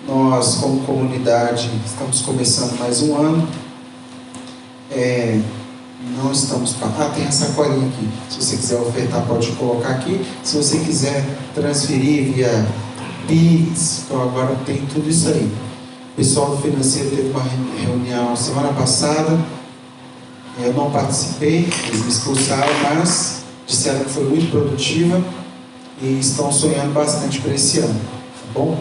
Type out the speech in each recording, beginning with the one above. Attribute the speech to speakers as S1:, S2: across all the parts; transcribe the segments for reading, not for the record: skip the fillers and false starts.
S1: Nós, como comunidade, estamos começando mais um ano. Não estamos... tem a sacolinha aqui. Se você quiser ofertar, pode colocar aqui. Se você quiser transferir via Pix, então agora tem tudo isso aí. O pessoal do financeiro teve uma reunião semana passada. Eu não participei, eles me expulsaram, mas disseram que foi muito produtiva e estão sonhando bastante para esse ano, tá bom?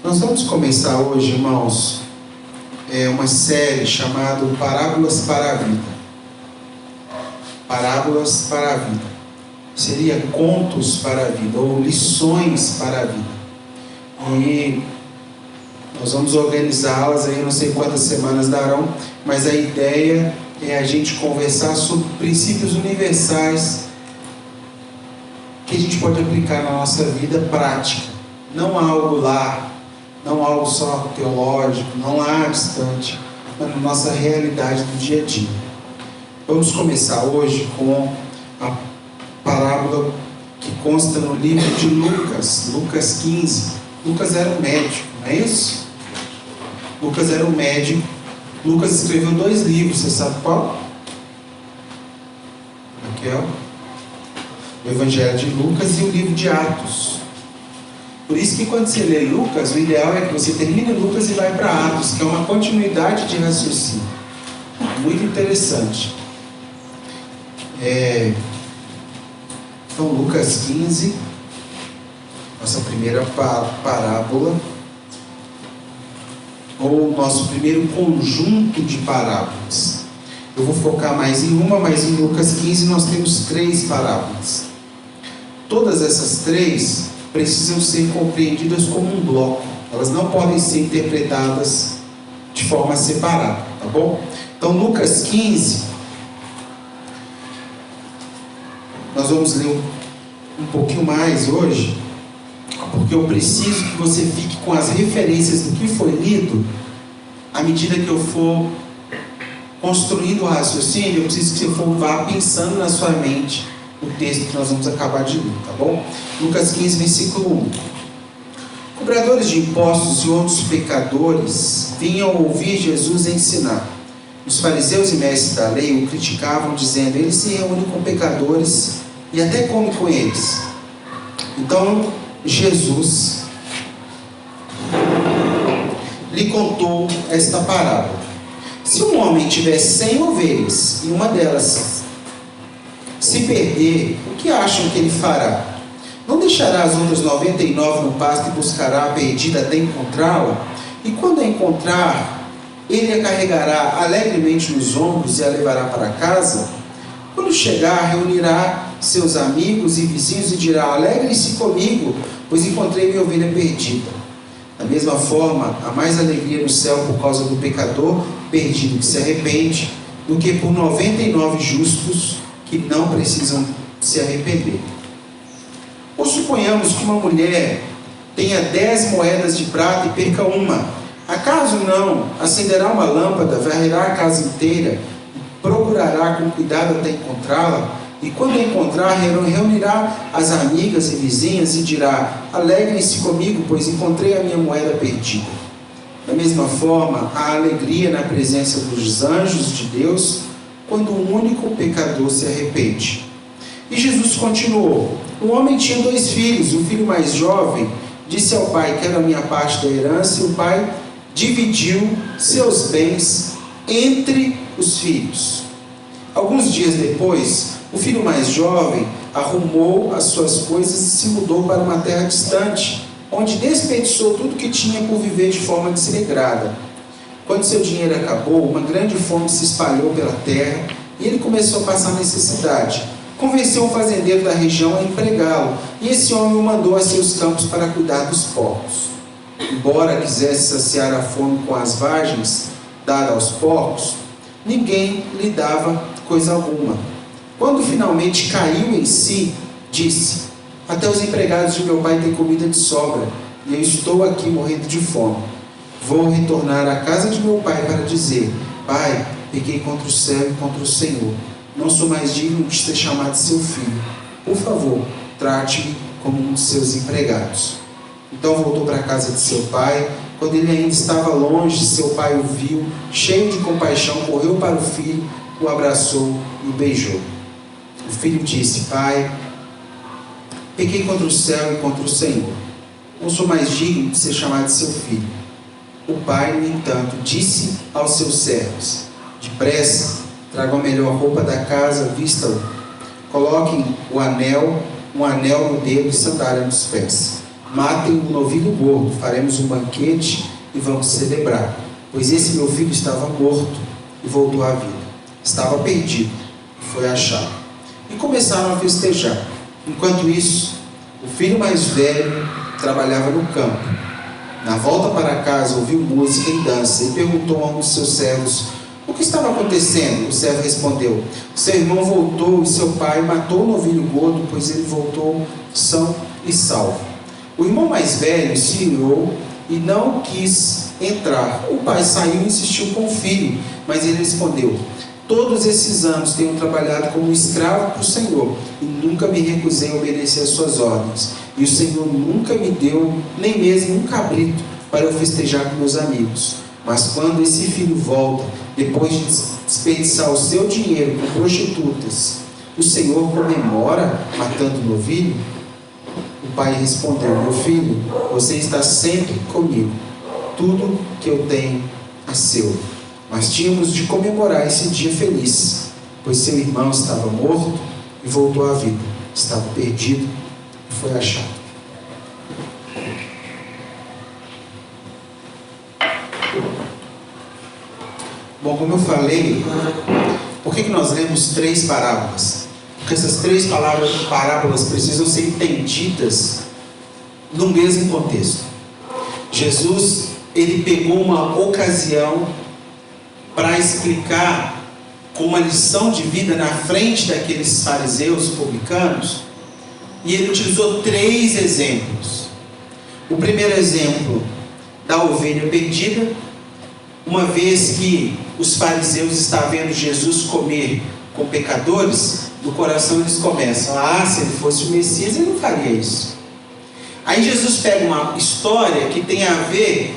S1: Nós vamos começar hoje, irmãos, uma série chamada Parábolas para a Vida. Parábolas para a Vida. Seria contos para a vida, ou lições para a vida. E nós vamos organizá-las aí, não sei quantas semanas darão, mas a ideia é a gente conversar sobre princípios universais que a gente pode aplicar na nossa vida prática. Não algo lá, não algo só teológico, não lá distante, mas na nossa realidade do dia a dia. Vamos começar hoje com a parábola que consta no livro de Lucas, Lucas 15. Lucas era um médico, não é isso? Lucas era um médico. Lucas escreveu 2 livros, você sabe qual? Raquel? O Evangelho de Lucas e o livro de Atos. Por isso que quando você lê Lucas, o ideal é que você termine Lucas e vai para Atos, que é uma continuidade de raciocínio. Muito interessante. Então, Lucas 15, nossa primeira parábola, ou nosso primeiro conjunto de parábolas. Eu vou focar mais em uma, mas em Lucas 15 nós temos 3 parábolas. Todas essas 3 precisam ser compreendidas como um bloco. Elas não podem ser interpretadas de forma separada, tá bom? Então, Lucas 15, nós vamos ler um pouquinho mais hoje, porque eu preciso que você fique com as referências do que foi lido. À medida que eu for construindo o raciocínio, eu preciso que você vá pensando na sua mente o texto que nós vamos acabar de ler, tá bom? Lucas 15, versículo 1. Cobradores de impostos e outros pecadores vinham ouvir Jesus ensinar. Os fariseus e mestres da lei o criticavam, dizendo: ele se reúne com pecadores e até come com eles. Então Jesus lhe contou esta parábola: se um homem tiver 100 ovelhas e uma delas se perder, o que acham que ele fará? Não deixará as outras 99 no pasto e buscará a perdida até encontrá-la? E quando a encontrar, ele a carregará alegremente nos ombros e a levará para casa? Quando chegar, reunirá seus amigos e vizinhos e dirá: alegrem-se comigo, pois encontrei minha ovelha perdida. Da mesma forma, há mais alegria no céu por causa do pecador perdido que se arrepende, do que por 99 justos que não precisam se arrepender. Ou suponhamos que uma mulher tenha 10 moedas de prata e perca uma. Acaso não acenderá uma lâmpada, varrerá a casa inteira, procurará com cuidado até encontrá-la? E quando a encontrar, reunirá as amigas e vizinhas e dirá: alegrem-se comigo, pois encontrei a minha moeda perdida. Da mesma forma, há alegria na presença dos anjos de Deus quando um único pecador se arrepende. E Jesus continuou: um homem tinha 2 filhos. O filho mais jovem disse ao pai: quero a minha parte da herança. E o pai dividiu seus bens entre os filhos. Alguns dias depois, o filho mais jovem arrumou as suas coisas e se mudou para uma terra distante, onde desperdiçou tudo que tinha por viver de forma desregrada. Quando seu dinheiro acabou, uma grande fome se espalhou pela terra e ele começou a passar necessidade. Convenceu um fazendeiro da região a empregá-lo, e esse homem o mandou a seus campos para cuidar dos porcos. Embora quisesse saciar a fome com as vagens dadas aos porcos, ninguém lhe dava coisa alguma. Quando finalmente caiu em si, disse: até os empregados de meu pai têm comida de sobra, e eu estou aqui morrendo de fome. Vou retornar à casa de meu pai para dizer: pai, pequei contra o céu e contra o Senhor. não sou mais digno de ser chamado seu filho. Por favor, trate-me como um de seus empregados. Então voltou para a casa de seu pai. Quando ele ainda estava longe, seu pai o viu, cheio de compaixão, correu para o filho, o abraçou e o beijou. O filho disse: pai, pequei contra o céu e contra o Senhor. Não sou mais digno de ser chamado de seu filho. O pai, no entanto, disse aos seus servos: depressa, tragam a melhor roupa da casa, vistam-o. Coloquem um anel no dedo e sandália nos pés. Matem um novilho gordo, faremos um banquete e vamos celebrar. Pois esse meu filho estava morto e voltou à vida. Estava perdido e foi achado. E começaram a festejar. Enquanto isso, o filho mais velho trabalhava no campo. Na volta para casa, ouviu música e dança e perguntou a um dos seus servos: o que estava acontecendo? O servo respondeu: seu irmão voltou e seu pai matou o novilho gordo, pois ele voltou são e salvo. O irmão mais velho se irou e não quis entrar. O pai saiu e insistiu com o filho, mas ele respondeu: todos esses anos tenho trabalhado como escravo para o Senhor e nunca me recusei a obedecer às suas ordens. E o Senhor nunca me deu nem mesmo um cabrito para eu festejar com meus amigos. Mas quando esse filho volta, depois de desperdiçar o seu dinheiro com prostitutas, o Senhor comemora matando o novilho? O pai respondeu: meu filho, você está sempre comigo. Tudo que eu tenho é seu. Mas tínhamos de comemorar esse dia feliz, pois seu irmão estava morto e voltou à vida. Estava perdido e foi achado. Bom, como eu falei, por que nós lemos 3 parábolas? Porque essas 3 parábolas precisam ser entendidas no mesmo contexto. Jesus, ele pegou uma ocasião para explicar com uma lição de vida na frente daqueles fariseus publicanos, e ele utilizou 3 exemplos. O primeiro exemplo, da ovelha perdida. Uma vez que os fariseus estavam vendo Jesus comer com pecadores, no coração eles começam: se ele fosse o Messias, ele não faria isso. Aí Jesus pega uma história que tem a ver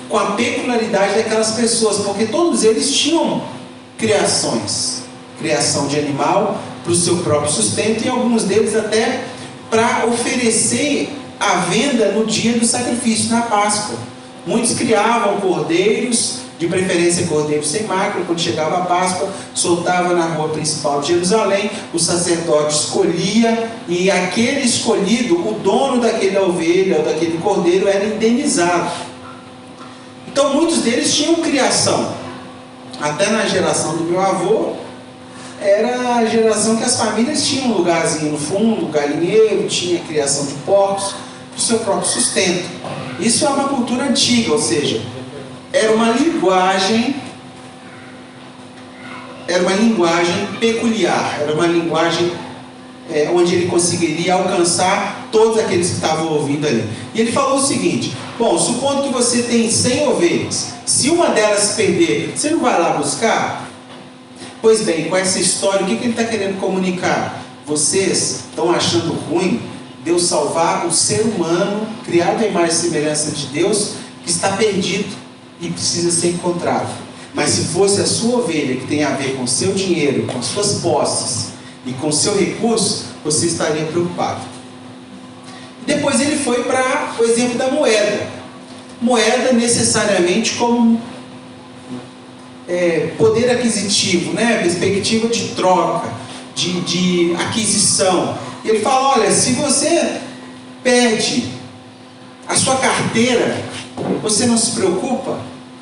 S1: com a peculiaridade daquelas pessoas, porque todos eles tinham criação de animal para o seu próprio sustento, e alguns deles até para oferecer à venda no dia do sacrifício, na Páscoa. Muitos criavam cordeiros, de preferência cordeiros sem mácula. Quando chegava a Páscoa, soltava na rua principal de Jerusalém, o sacerdote escolhia, e aquele escolhido, o dono daquela ovelha ou daquele cordeiro, era indenizado. Então muitos deles tinham criação. Até na geração do meu avô, era a geração que as famílias tinham um lugarzinho no fundo, um galinheiro, tinha criação de porcos, para o seu próprio sustento. Isso é uma cultura antiga, ou seja, era uma linguagem peculiar, era uma linguagem onde ele conseguiria alcançar todos aqueles que estavam ouvindo ali. E ele falou o seguinte: bom, supondo que você tem 100 ovelhas, se uma delas se perder, você não vai lá buscar? Pois bem, com essa história, o que ele está querendo comunicar? Vocês estão achando ruim Deus salvar o ser humano, criado à imagem e semelhança de Deus, que está perdido e precisa ser encontrado. Mas se fosse a sua ovelha, que tem a ver com o seu dinheiro, com as suas posses e com o seu recurso, você estaria preocupado. Depois ele foi para o exemplo da moeda. Moeda necessariamente como poder aquisitivo, perspectiva de troca, de aquisição. Ele fala: olha, se você perde a sua carteira, você não se preocupa?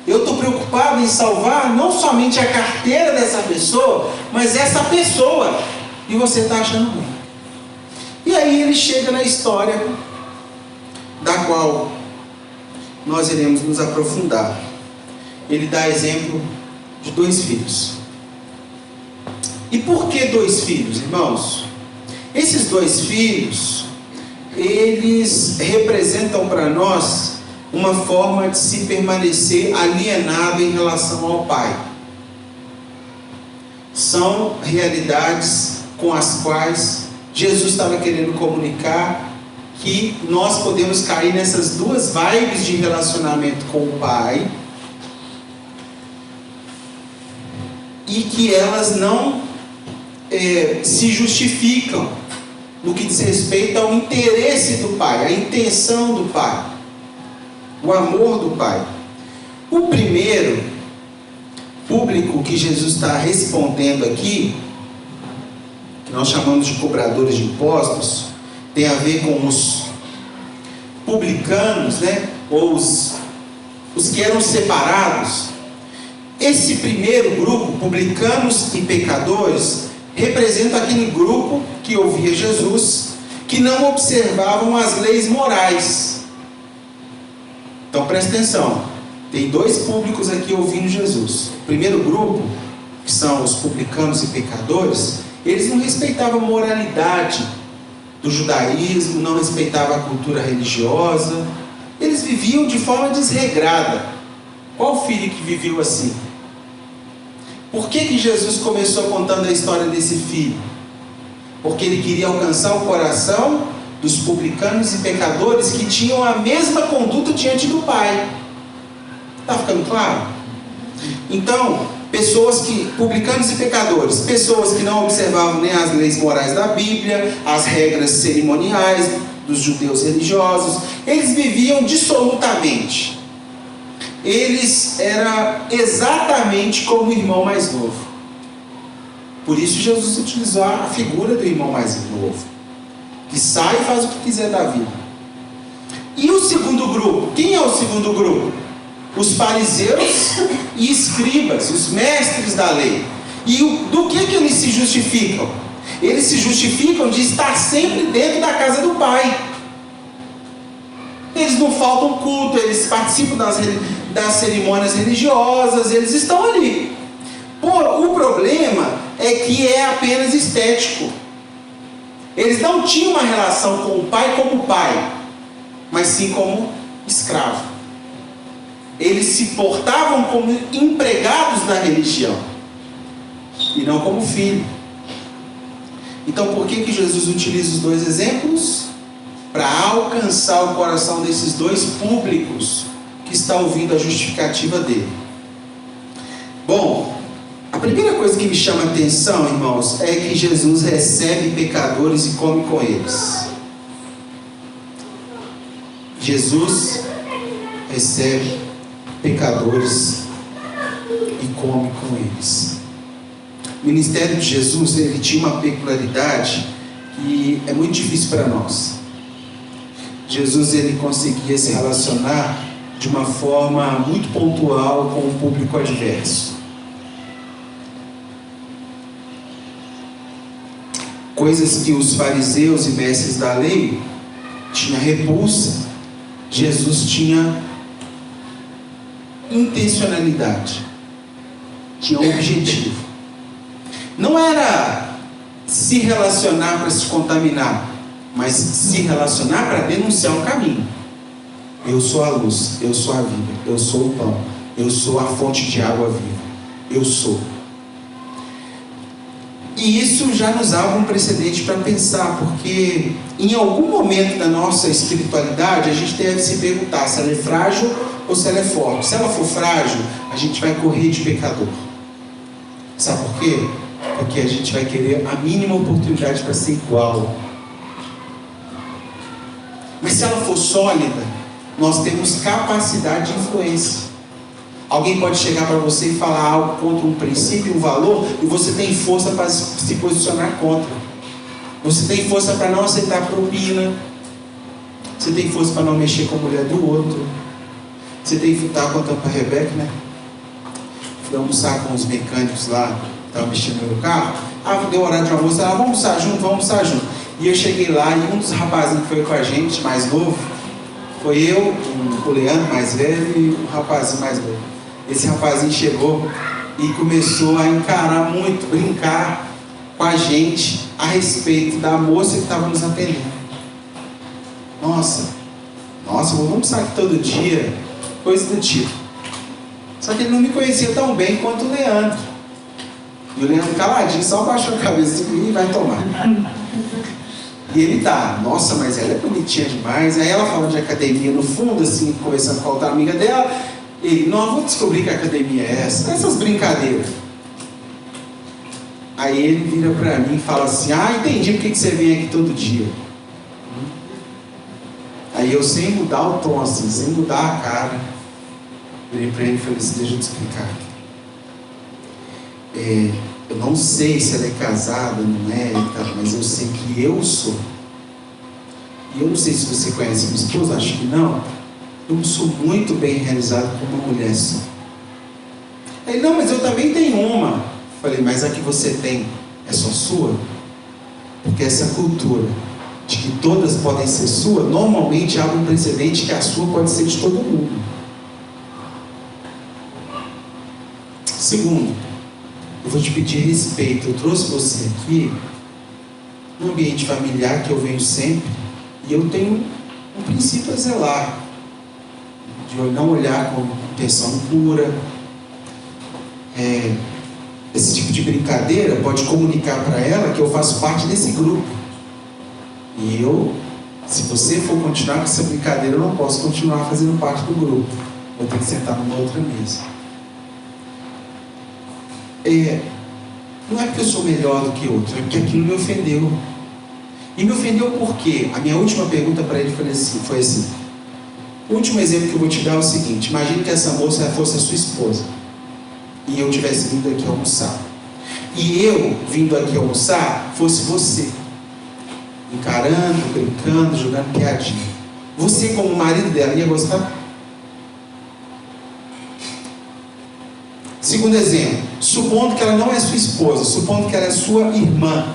S1: Eu estou preocupado em salvar não somente a carteira dessa pessoa, mas essa pessoa. E você está achando ruim. E aí ele chega na história da qual nós iremos nos aprofundar. Ele dá exemplo de 2 filhos. E por que 2 filhos, irmãos? Esses 2 filhos, eles representam para nós uma forma de se permanecer alienado em relação ao pai. são realidades com as quais Jesus estava querendo comunicar que nós podemos cair nessas duas vibes de relacionamento com o Pai e que elas não se justificam no que diz respeito ao interesse do Pai, a intenção do Pai, o amor do Pai. O primeiro público que Jesus está respondendo aqui, que nós chamamos de cobradores de impostos, tem a ver com os publicanos, né? Ou os que eram separados. Esse primeiro grupo, publicanos e pecadores, representa aquele grupo que ouvia Jesus, que não observavam as leis morais. Então presta atenção, tem dois públicos aqui ouvindo Jesus. O primeiro grupo, que são os publicanos e pecadores, eles não respeitavam a moralidade do judaísmo, não respeitavam a cultura religiosa, eles viviam de forma desregrada. Qual filho que viveu assim? Por que Jesus começou contando a história desse filho? Porque ele queria alcançar o coração dos publicanos e pecadores que tinham a mesma conduta diante do Pai. Está ficando claro? Então, publicanos e pecadores, pessoas que não observavam nem as leis morais da Bíblia, as regras cerimoniais dos judeus religiosos, eles viviam dissolutamente. Eles eram exatamente como o irmão mais novo. Por isso Jesus utilizou a figura do irmão mais novo, que sai e faz o que quiser da vida. E o segundo grupo? Quem é o segundo grupo? Os fariseus e escribas, os mestres da lei. E do que eles se justificam? Eles se justificam de estar sempre dentro da casa do Pai. Eles não faltam culto, eles participam das cerimônias religiosas, eles estão ali. O problema é que é apenas estético. Eles não tinham uma relação com o Pai como pai, mas sim como escravo. Eles se portavam como empregados da religião e não como filho. Então por que Jesus utiliza os dois exemplos? Para alcançar o coração desses dois públicos que estão ouvindo a justificativa dele. Bom, a primeira coisa que me chama a atenção, irmãos, é que Jesus recebe pecadores e come com eles. Jesus recebe pecadores e come com eles. O ministério de Jesus, ele tinha uma peculiaridade que é muito difícil para nós. Jesus, ele conseguia se relacionar de uma forma muito pontual com o público adverso. Coisas que os fariseus e mestres da lei tinham repulsa, Jesus tinha intencionalidade, tinha objetivo. Não era se relacionar para se contaminar, mas se relacionar para denunciar um caminho. Eu sou a luz, eu sou a vida, eu sou o pão, eu sou a fonte de água viva, eu sou. E isso já nos abre um precedente para pensar, porque em algum momento da nossa espiritualidade a gente deve se perguntar se ela é frágil ou se ela é forte. Se ela for frágil, a gente vai correr de pecador. Sabe por quê? Porque a gente vai querer a mínima oportunidade para ser igual. Mas se ela for sólida, nós temos capacidade de influência. Alguém pode chegar para você e falar algo contra um princípio, um valor, e você tem força para se posicionar contra. Você tem força para não aceitar propina. Você tem força para não mexer com a mulher do outro. Você tem que estar contando para a Rebeca, né? Fui almoçar com os mecânicos lá, estavam mexendo no meu carro. Deu horário de almoço, vamos almoçar junto. E eu cheguei lá e um dos rapazinhos que foi com a gente, mais novo, foi eu, o Leandro mais velho e o rapazinho mais velho. Esse rapazinho chegou e começou a encarar muito, brincar com a gente a respeito da moça que estava nos atendendo. Nossa, vamos almoçar aqui todo dia, coisa do tipo. Só que ele não me conhecia tão bem quanto o Leandro. E o Leandro caladinho, só baixou a cabeça e vai tomar. E ele tá, nossa, mas ela é bonitinha demais. Aí ela falando de academia no fundo, assim, conversando com a outra amiga dela. Ele, não, eu vou descobrir que a academia é essa. Essas brincadeiras. Aí ele vira pra mim e fala assim, entendi porque que você vem aqui todo dia. Aí eu, sem mudar o tom, assim, sem mudar a cara, virei pra ele e falei assim, deixa eu te explicar. Eu não sei se ela é casada, não é, mas eu sei que eu sou. E eu não sei se você conhece minha esposa, acho que não. Eu sou muito bem realizado como uma mulher só. Ele, não, mas eu também tenho uma. Falei, mas a que você tem é só sua? Porque essa cultura de que todas podem ser sua, normalmente abre um precedente que a sua pode ser de todo mundo. Segundo, eu vou te pedir respeito. Eu trouxe você aqui num ambiente familiar que eu venho sempre, e eu tenho um princípio a zelar, de não olhar com intenção impura. Esse tipo de brincadeira pode comunicar para ela que eu faço parte desse grupo. E eu, se você for continuar com essa brincadeira, eu não posso continuar fazendo parte do grupo. Vou ter que sentar numa outra mesa. Não é porque eu sou melhor do que outro, é porque aquilo me ofendeu. E me ofendeu por quê? A minha última pergunta para ele foi assim. O último exemplo que eu vou te dar é o seguinte: imagine que essa moça fosse a sua esposa e eu tivesse vindo aqui almoçar. E eu, vindo aqui almoçar, fosse você, encarando, brincando, jogando piadinha. Você, como marido dela, ia gostar? Segundo exemplo, supondo que ela não é sua esposa, supondo que ela é sua irmã,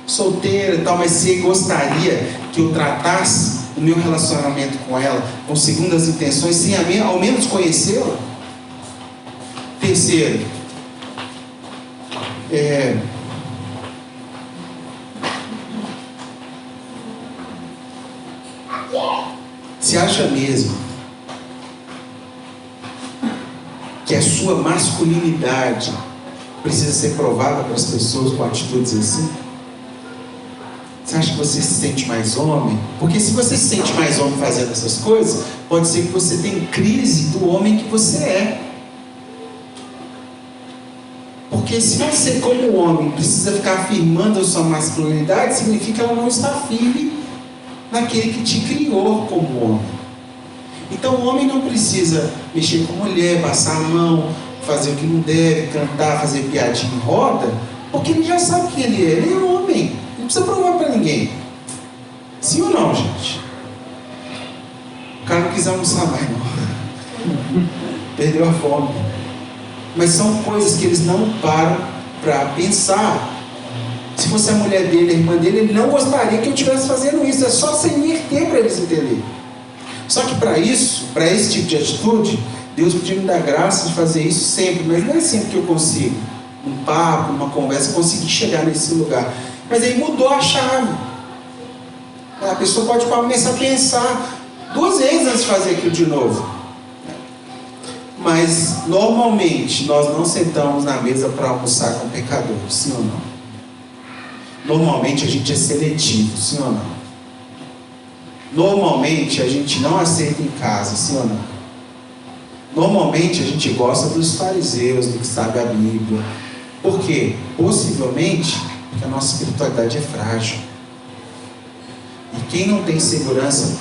S1: solteira e tal, mas você gostaria que eu tratasse o meu relacionamento com ela com segundas intenções, sem ao menos conhecê-la? Terceiro, você acha mesmo que a sua masculinidade precisa ser provada para as pessoas com atitudes assim? Você acha que você se sente mais homem? Porque se você se sente mais homem fazendo essas coisas, pode ser que você tenha crise do homem que você é. Porque se você, como homem, precisa ficar afirmando a sua masculinidade, significa que ela não está firme naquele que te criou como homem. Então o homem não precisa mexer com mulher, passar a mão, fazer o que não deve, cantar, fazer piadinha em roda, porque ele já sabe quem ele é. Ele é homem, não precisa provar para ninguém. Sim ou não, gente? O cara não quis almoçar mais, não. Perdeu a fome. Mas são coisas que eles não param para pensar. Se fosse a mulher dele, a irmã dele, ele não gostaria que eu estivesse fazendo isso. É só se inverter para eles entenderem. Só que para isso, para esse tipo de atitude, Deus podia me dar graça de fazer isso sempre, mas não é sempre que eu consigo. Um papo, uma conversa, conseguir chegar nesse lugar. Mas aí mudou a chave. A pessoa pode começar a pensar 2 vezes antes de fazer aquilo de novo. Mas normalmente nós não sentamos na mesa para almoçar com pecadores, sim ou não? Normalmente a gente é seletivo, sim ou não? Normalmente a gente não aceita em casa, sim ou não? Normalmente a gente gosta dos fariseus, do que sabe a Bíblia. Por quê? Possivelmente porque a nossa espiritualidade é frágil. E quem não tem segurança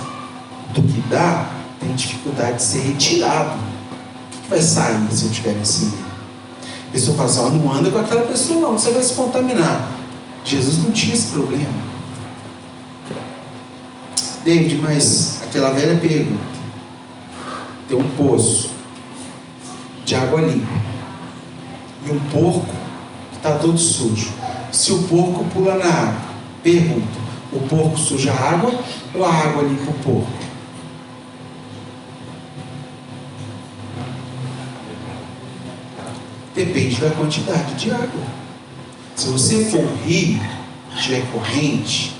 S1: do que dá, tem dificuldade de ser retirado. O que vai sair se eu estiver nesse meio? A pessoa fala assim, não anda com aquela pessoa não, você vai se contaminar. Jesus não tinha esse problema. David, mas aquela velha pergunta: tem um poço de água limpa e um porco que está todo sujo. Se o porco pula na água, pergunta: o porco suja a água ou a água limpa o porco? Depende da quantidade de água. Se você for um rio, tiver corrente,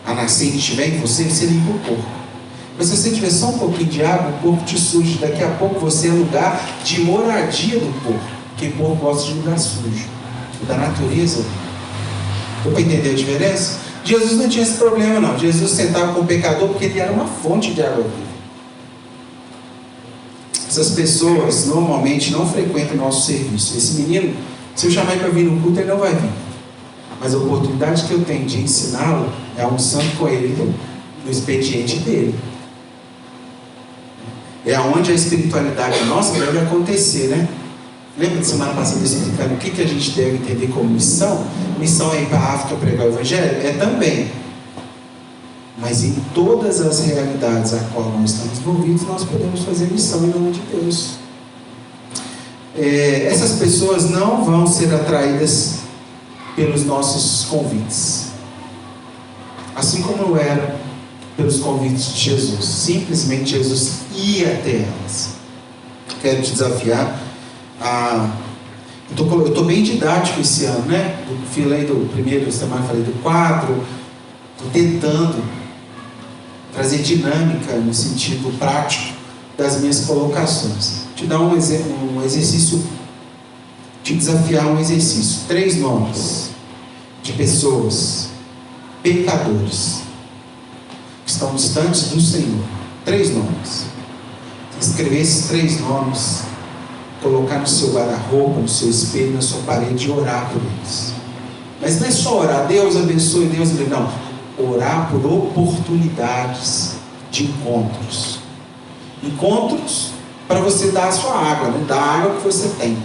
S1: a nascente estiver em você, você limpa o porco. Mas se você tiver só um pouquinho de água, o porco te suja. Daqui a pouco você é lugar de moradia do porco. Porque porco gosta de lugar sujo. O da natureza. Deu para entender a diferença? Jesus não tinha esse problema, não. Jesus sentava com o pecador porque ele era uma fonte de água viva. Essas pessoas normalmente não frequentam o nosso serviço. Esse menino, se eu chamar ele para vir no culto, ele não vai vir. Mas a oportunidade que eu tenho de ensiná-lo é almoçando com ele no expediente dele. É onde a espiritualidade nossa deve acontecer, né? Lembra de semana passada explicando o que a gente deve entender como missão? Missão é ir para a África pregar o Evangelho? É também. Mas em todas as realidades a qual nós estamos envolvidos, nós podemos fazer missão em nome de Deus. Essas pessoas não vão ser atraídas pelos nossos convites, assim como não eram pelos convites de Jesus. Simplesmente Jesus ia até elas. Quero te desafiar eu estou bem didático esse ano, né? Falei do primeiro semana, falei do 4. Estou tentando trazer dinâmica no sentido prático das minhas colocações. Te dar um exercício, te desafiar um exercício. 3 nomes de pessoas, pecadores, que estão distantes do Senhor. 3 nomes. Escrever esses 3 nomes, colocar no seu guarda-roupa, no seu espelho, na sua parede e orar por eles. Mas não é só orar, Deus abençoe, Deus abençoe. Não, orar por oportunidades de encontros. Encontros para você dar a sua água, né? Dar a água que você tem,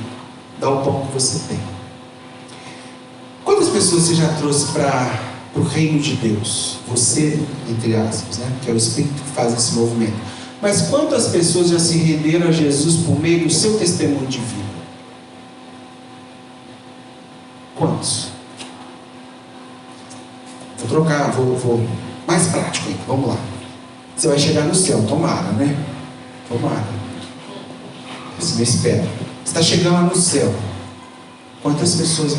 S1: dar o pão que você tem. Quantas pessoas você já trouxe para o reino de Deus? Você, entre aspas, né? Que é o Espírito que faz esse movimento. Mas quantas pessoas já se renderam a Jesus por meio do seu testemunho de vida? Quantos? Vou trocar, vou mais prático aí, vamos lá. Você vai chegar no céu, tomara, né? Tomara. Esse me espera. Você está chegando lá no céu. Quantas pessoas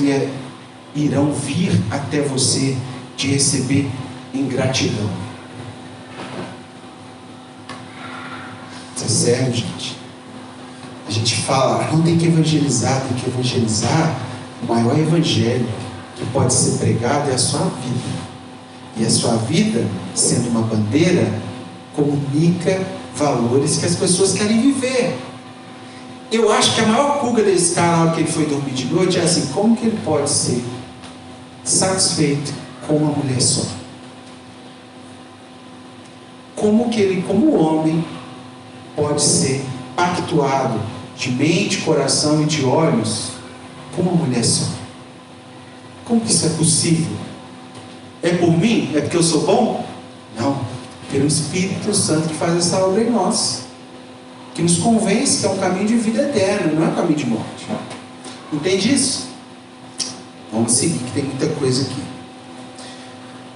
S1: irão vir até você te receber em gratidão? Isso é sério, gente. A gente fala, não tem que evangelizar, tem que evangelizar. O maior evangelho que pode ser pregado é a sua vida. E a sua vida, sendo uma bandeira, comunica valores que as pessoas querem viver. Eu acho que a maior pulga desse cara, na hora que ele foi dormir de noite, é assim: como que ele pode ser satisfeito com uma mulher só? Como que ele, como homem, pode ser pactuado de mente, coração e de olhos com uma mulher só? Como que isso é possível? É por mim? É porque eu sou bom? Não. Pelo Espírito Santo que faz essa obra em nós, que nos convence que é um caminho de vida eterna, não é um caminho de morte. Entende isso? Vamos seguir, que tem muita coisa aqui.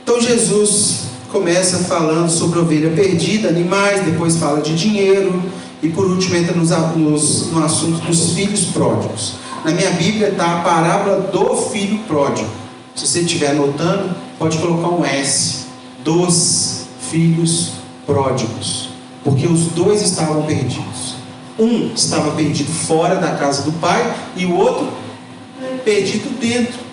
S1: Então Jesus começa falando sobre a ovelha perdida, animais, depois fala de dinheiro, e por último entra no assunto dos filhos pródigos. Na minha Bíblia está a parábola do filho pródigo. Se você estiver anotando, pode colocar um S, dos filhos pródigos, porque os 2 estavam perdidos. Um estava perdido fora da casa do pai e o outro perdido dentro.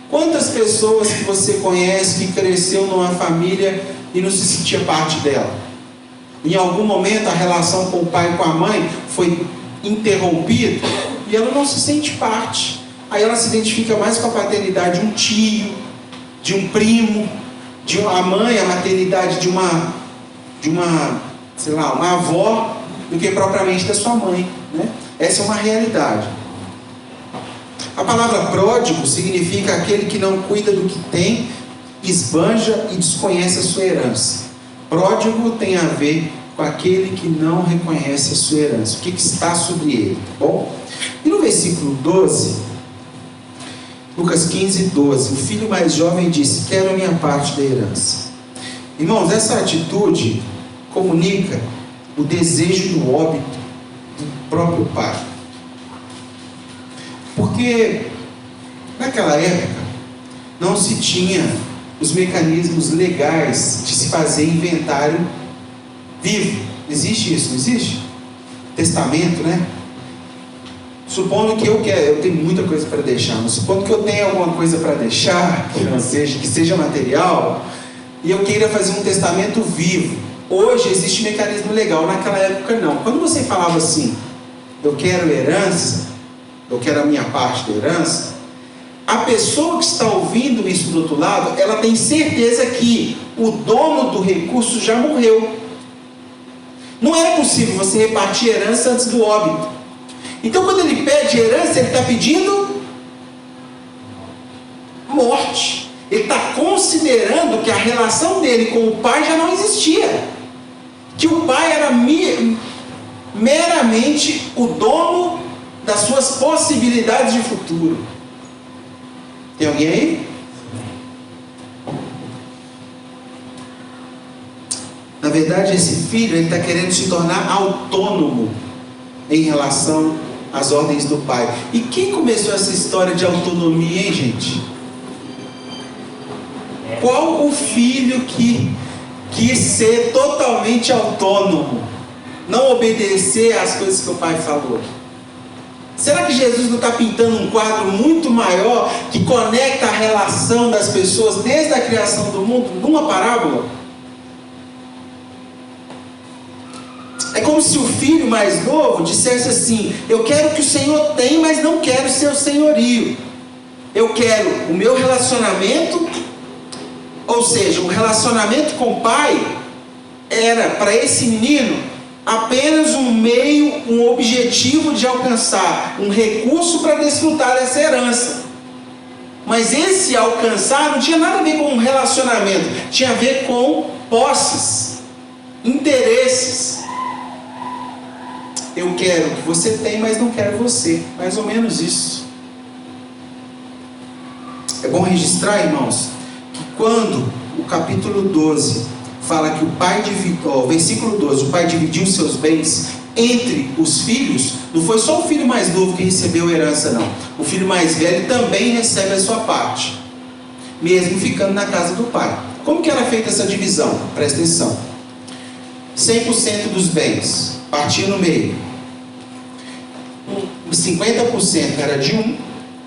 S1: Quantas pessoas que você conhece que cresceu numa família e não se sentia parte dela? Em algum momento a relação com o pai e com a mãe foi interrompida e ela não se sente parte. Aí ela se identifica mais com a paternidade de um tio, de um primo, de uma mãe, a maternidade de uma sei lá, uma avó, do que propriamente da sua mãe, né? Essa é uma realidade. A palavra pródigo significa aquele que não cuida do que tem, esbanja e desconhece a sua herança. Pródigo tem a ver com aquele que não reconhece a sua herança, o que está sobre ele, tá bom? E no versículo 12, Lucas 15, 12, o filho mais jovem disse: quero a minha parte da herança. Irmãos, essa atitude comunica o desejo do óbito do próprio pai. Porque naquela época não se tinha os mecanismos legais de se fazer inventário vivo. Existe isso, não existe? Testamento, né? Supondo que eu tenho muita coisa para deixar, mas supondo que eu tenha alguma coisa para deixar, que seja material, e eu queira fazer um testamento vivo. Hoje existe um mecanismo legal, naquela época não. Quando você falava assim, eu quero herança, eu quero a minha parte da herança, a pessoa que está ouvindo isso do outro lado, ela tem certeza que o dono do recurso já morreu. Não era possível você repartir herança antes do óbito. Então, quando ele pede herança, ele está pedindo morte. Ele está considerando que a relação dele com o pai já não existia. Que o pai era meramente o dono das suas possibilidades de futuro. Tem alguém aí? Na verdade, esse filho está querendo se tornar autônomo em relação às ordens do pai. E quem começou essa história de autonomia, hein, gente? Qual o filho que quis ser totalmente autônomo? Não obedecer às coisas que o pai falou? Será que Jesus não está pintando um quadro muito maior que conecta a relação das pessoas desde a criação do mundo numa parábola? É como se o filho mais novo dissesse assim: eu quero o que o Senhor tem, mas não quero seu senhorio. Eu quero o meu relacionamento, ou seja, o relacionamento com o pai era para esse menino apenas um meio, um objetivo de alcançar um recurso para desfrutar dessa herança. Mas esse alcançar não tinha nada a ver com um relacionamento, tinha a ver com posses, interesses. Eu quero o que você tem, mas não quero você. Mais ou menos isso. É bom registrar, irmãos, que quando o capítulo 12 fala que o pai dividiu, versículo 12, o pai dividiu seus bens entre os filhos, não foi só o filho mais novo que recebeu a herança, não. O filho mais velho também recebe a sua parte, mesmo ficando na casa do pai. Como que era feita essa divisão? Presta atenção. 100% dos bens partia no meio. 50% era de um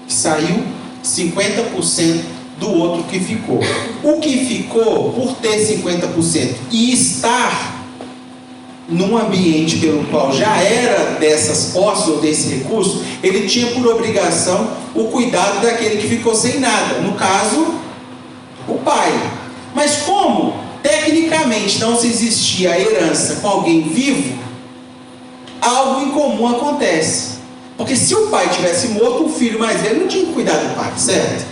S1: que saiu, 50% do outro que ficou. O que ficou, por ter 50% e estar num ambiente pelo qual já era dessas posses ou desse recurso, ele tinha por obrigação o cuidado daquele que ficou sem nada, no caso, o pai. Mas como tecnicamente não se existia a herança com alguém vivo, algo incomum acontece. Porque se o pai tivesse morto, o filho mais velho não tinha que cuidar do pai, certo?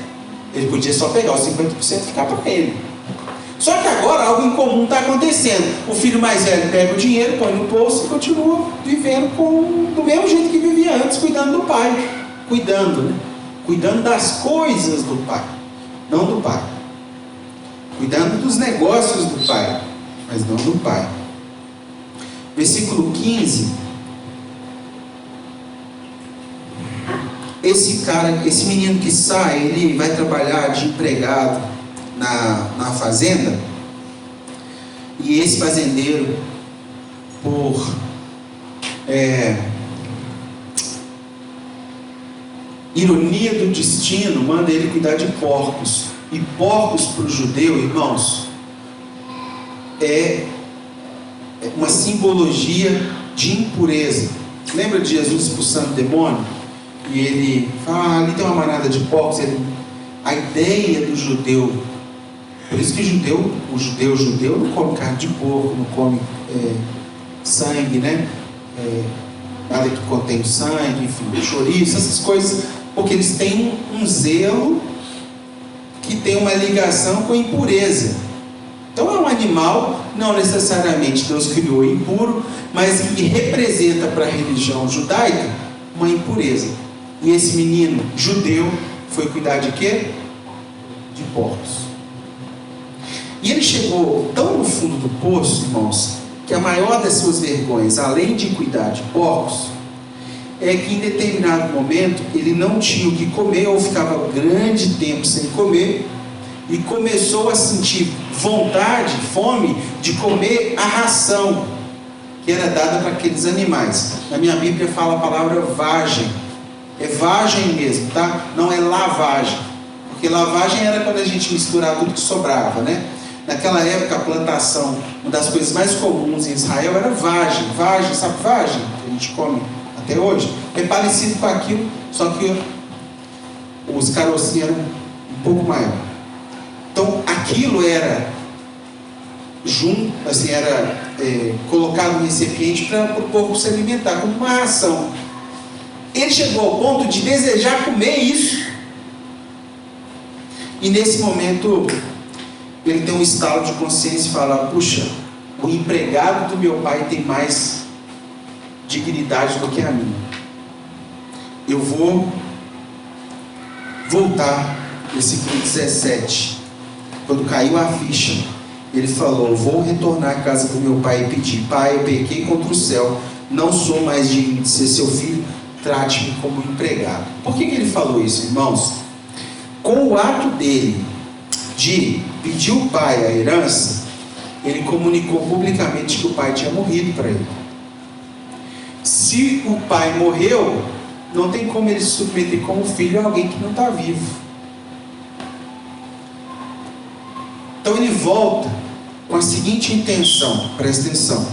S1: Ele podia só pegar os 50% e ficar para ele. Só que agora algo incomum está acontecendo. O filho mais velho pega o dinheiro, põe no bolso e continua vivendo do mesmo jeito que vivia antes, cuidando do pai. Cuidando das coisas do pai, não do pai. Cuidando dos negócios do pai, mas não do pai. Versículo 15. Esse menino que sai, ele vai trabalhar de empregado na fazenda, e esse fazendeiro, por ironia do destino, manda ele cuidar de porcos. E porcos para o judeu, irmãos, é uma simbologia de impureza. Lembra de Jesus expulsando o demônio? E ele fala, ali tem uma manada de porcos. A ideia do judeu, por isso que o judeu não come carne de porco, não come sangue, né? Nada que contém sangue, enfim, chouriço, essas coisas, porque eles têm um zelo que tem uma ligação com a impureza. Então é um animal, não necessariamente Deus criou impuro, mas que representa para a religião judaica uma impureza. E esse menino judeu foi cuidar de quê? De porcos. E ele chegou tão no fundo do poço, irmãos, que a maior das suas vergonhas, além de cuidar de porcos, é que em determinado momento ele não tinha o que comer, ou ficava grande tempo sem comer, e começou a sentir vontade, fome, de comer a ração que era dada para aqueles animais. Na minha Bíblia fala a palavra vagem, É vagem mesmo, tá? Não é lavagem. Porque lavagem era quando a gente misturava tudo que sobrava, né? Naquela época, a plantação, uma das coisas mais comuns em Israel era vagem. Vagem, sabe vagem? Que a gente come até hoje. É parecido com aquilo, só que os carocinhos eram um pouco maior. Então, aquilo era colocado no recipiente para o povo se alimentar, como uma ração. Ele chegou ao ponto de desejar comer isso. E nesse momento, ele tem um estalo de consciência e fala: puxa, o empregado do meu pai tem mais dignidade do que a minha. Eu vou voltar. Versículo 17. Quando caiu a ficha, ele falou: vou retornar à casa do meu pai e pedir: pai, eu pequei contra o céu, não sou mais digno de ser seu filho, trate-me como empregado. Por que ele falou isso, irmãos? Com o ato dele de pedir ao pai a herança, ele comunicou publicamente que o pai tinha morrido para ele. Se o pai morreu, não tem como ele se submeter como filho a alguém que não está vivo. Então ele volta com a seguinte intenção, presta atenção: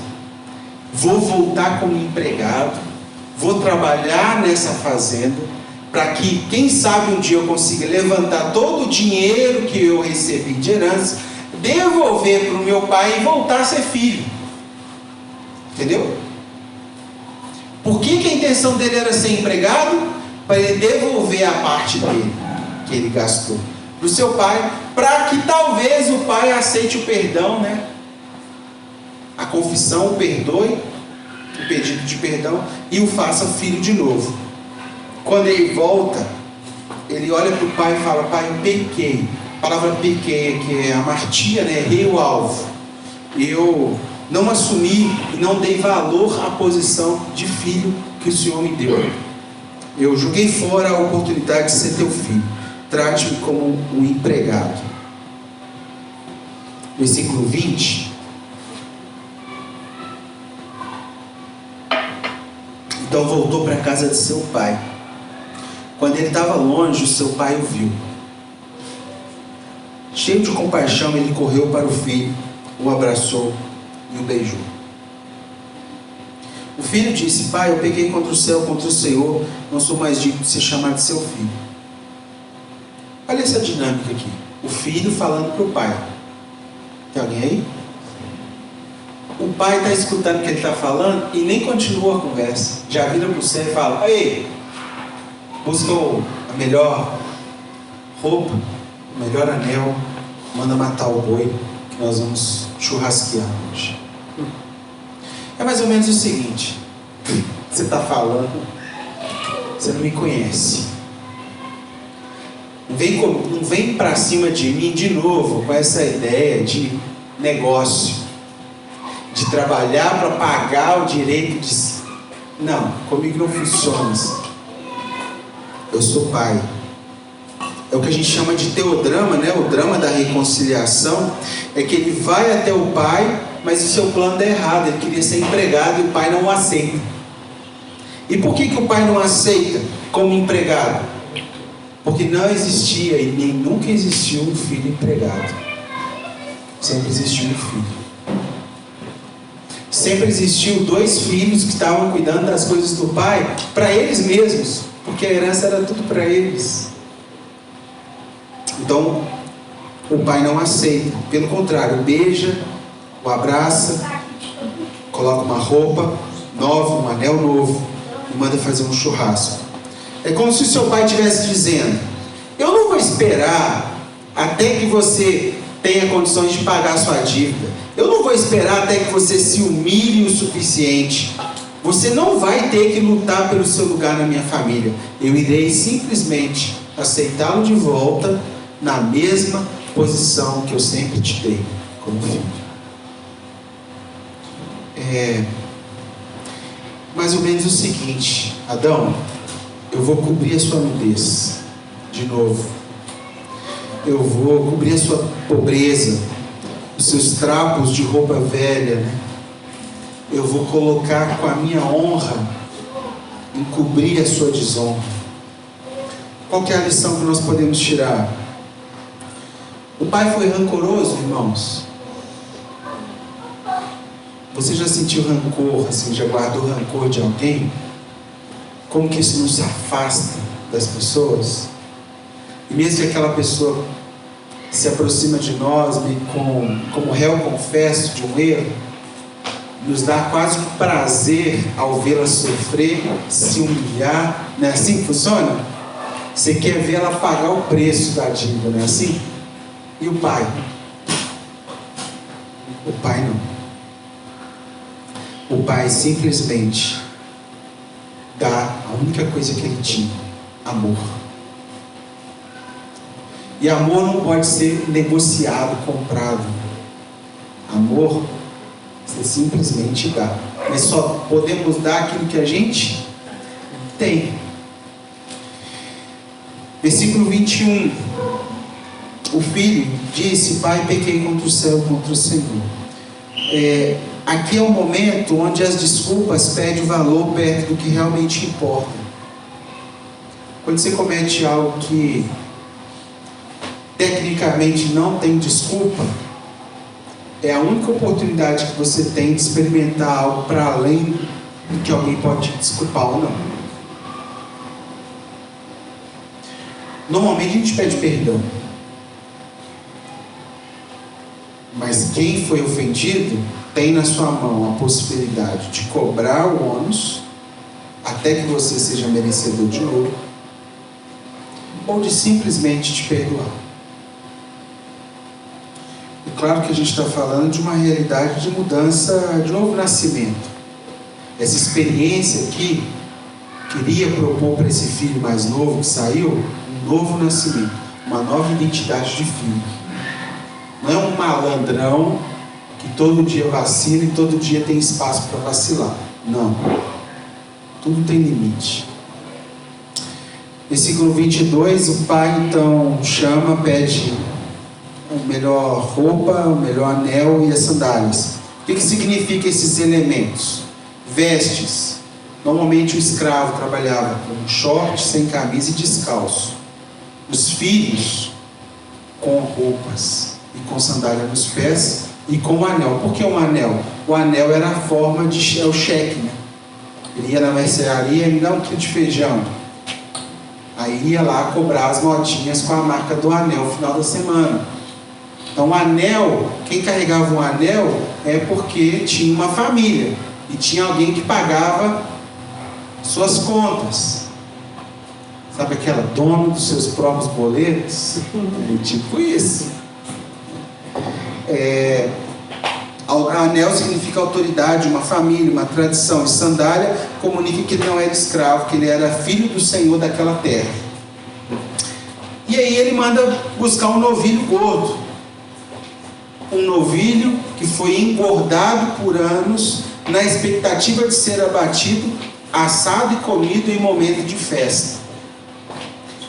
S1: vou voltar como empregado, vou trabalhar nessa fazenda, para que, quem sabe, um dia eu consiga levantar todo o dinheiro que eu recebi de herança, devolver para o meu pai e voltar a ser filho. Entendeu? Por que a intenção dele era ser empregado? Para ele devolver a parte dele, que ele gastou, para o seu pai, para que talvez o pai aceite o perdão, né? A confissão o perdoe, o pedido de perdão, e o faça filho de novo. Quando ele volta, ele olha para o pai e fala: pai, eu pequei. A palavra pequei aqui é amartia, né? Errei o alvo. Eu não assumi e não dei valor à posição de filho que o Senhor me deu. Eu joguei fora a oportunidade de ser teu filho. Trate-me como um empregado. Versículo 20. Então voltou para a casa de seu pai. Quando ele estava longe, o seu pai o viu. Cheio de compaixão, ele correu para o filho, o abraçou e o beijou. O filho disse: pai, eu pequei contra o céu, contra o Senhor, não sou mais digno de ser chamado de seu filho. Olha essa dinâmica aqui. O filho falando para o pai. Tem alguém aí? O pai está escutando o que ele está falando e nem continua a conversa. Já vira para o céu e fala: ei, busca a melhor roupa, o melhor anel, manda matar o boi, que nós vamos churrasquear hoje. É mais ou menos o seguinte: você está falando, você não me conhece, não vem para cima de mim de novo com essa ideia de negócio, de trabalhar para pagar o direito de... Não, comigo não funciona assim. Eu sou pai. É o que a gente chama de teodrama, né? O drama da reconciliação é que ele vai até o pai, mas o seu plano dá errado. Ele queria ser empregado e o pai não o aceita. E por que o pai não aceita como empregado? Porque não existia e nem nunca existiu um filho empregado. Sempre existiu um filho. Sempre existiu dois filhos que estavam cuidando das coisas do pai para eles mesmos, porque a herança era tudo para eles. Então, o pai não aceita, pelo contrário, beija, o abraça, coloca uma roupa nova, um anel novo e manda fazer um churrasco. É como se o seu pai estivesse dizendo: eu não vou esperar até que você tenha condições de pagar a sua dívida. Eu não vou esperar até que você se humilhe o suficiente. Você não vai ter que lutar pelo seu lugar na minha família. Eu irei simplesmente aceitá-lo de volta na mesma posição que eu sempre te dei como filho. É mais ou menos o seguinte: Adão, eu vou cobrir a sua nudez de novo. Eu vou cobrir a sua pobreza, os seus trapos de roupa velha, né? Eu vou colocar com a minha honra em cobrir a sua desonra. Qual que é a lição que nós podemos tirar? O pai foi rancoroso, irmãos? Você já sentiu rancor, assim, já guardou rancor de alguém? Como que isso nos afasta das pessoas? E mesmo que aquela pessoa se aproxima de nós como réu confesso de um erro, nos dá quase um prazer ao vê-la sofrer, se humilhar. Não é assim que funciona? Você quer ver ela pagar o preço da dívida, não é assim? E o pai? O pai não. O pai simplesmente dá a única coisa que ele tinha: amor. E amor não pode ser negociado, comprado. Amor, você simplesmente dá. Mas só podemos dar aquilo que a gente tem. Versículo 21. O filho disse: pai, pequei contra o céu e contra o Senhor. Aqui é o momento onde as desculpas perdem o valor perto do que realmente importa. Quando você comete algo que tecnicamente não tem desculpa, é a única oportunidade que você tem de experimentar algo para além do que alguém pode te desculpar ou não. Normalmente a gente pede perdão, mas quem foi ofendido tem na sua mão a possibilidade de cobrar o ônus até que você seja merecedor de novo, ou de simplesmente te perdoar. É claro que a gente está falando de uma realidade de mudança, de novo nascimento. Essa experiência aqui queria propor para esse filho mais novo que saiu um novo nascimento, uma nova identidade de filho. Não é um malandrão que todo dia vacila e todo dia tem espaço para vacilar. Não. Tudo tem limite. Versículo 22, o pai então chama, pede a melhor roupa, o melhor anel e as sandálias. O que significa esses elementos? Vestes. Normalmente o escravo trabalhava com short, sem camisa e descalço. Os filhos com roupas e com sandália nos pés e com o anel. Por que um anel? O anel era a forma de o cheque, né? Ele ia na mercearia e me dá um quilo de feijão. Aí ia lá cobrar as notinhas com a marca do anel no final da semana. Então o anel, quem carregava um anel é porque tinha uma família e tinha alguém que pagava suas contas. Sabe aquela dona dos seus próprios boletos? É tipo isso. Anel significa autoridade, uma família, uma tradição. E sandália comunica que ele não era escravo, que ele era filho do Senhor daquela terra. E aí ele manda buscar um novilho gordo. Um novilho que foi engordado por anos na expectativa de ser abatido, assado e comido em momento de festa.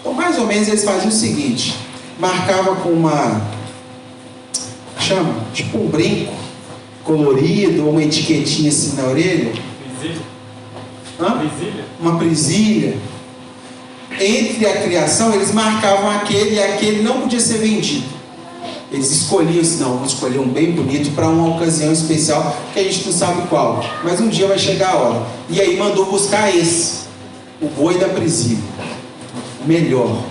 S1: Então mais ou menos eles faziam o seguinte: marcava com tipo um brinco colorido, ou uma etiquetinha assim na orelha.
S2: Presilha?
S1: Presilha? Uma presilha. Entre a criação, eles marcavam aquele e aquele não podia ser vendido. Eles escolhiam assim: não, vamos escolher um bem bonito para uma ocasião especial, que a gente não sabe qual, mas um dia vai chegar a hora. E aí mandou buscar esse, o boi da presilha, o melhor,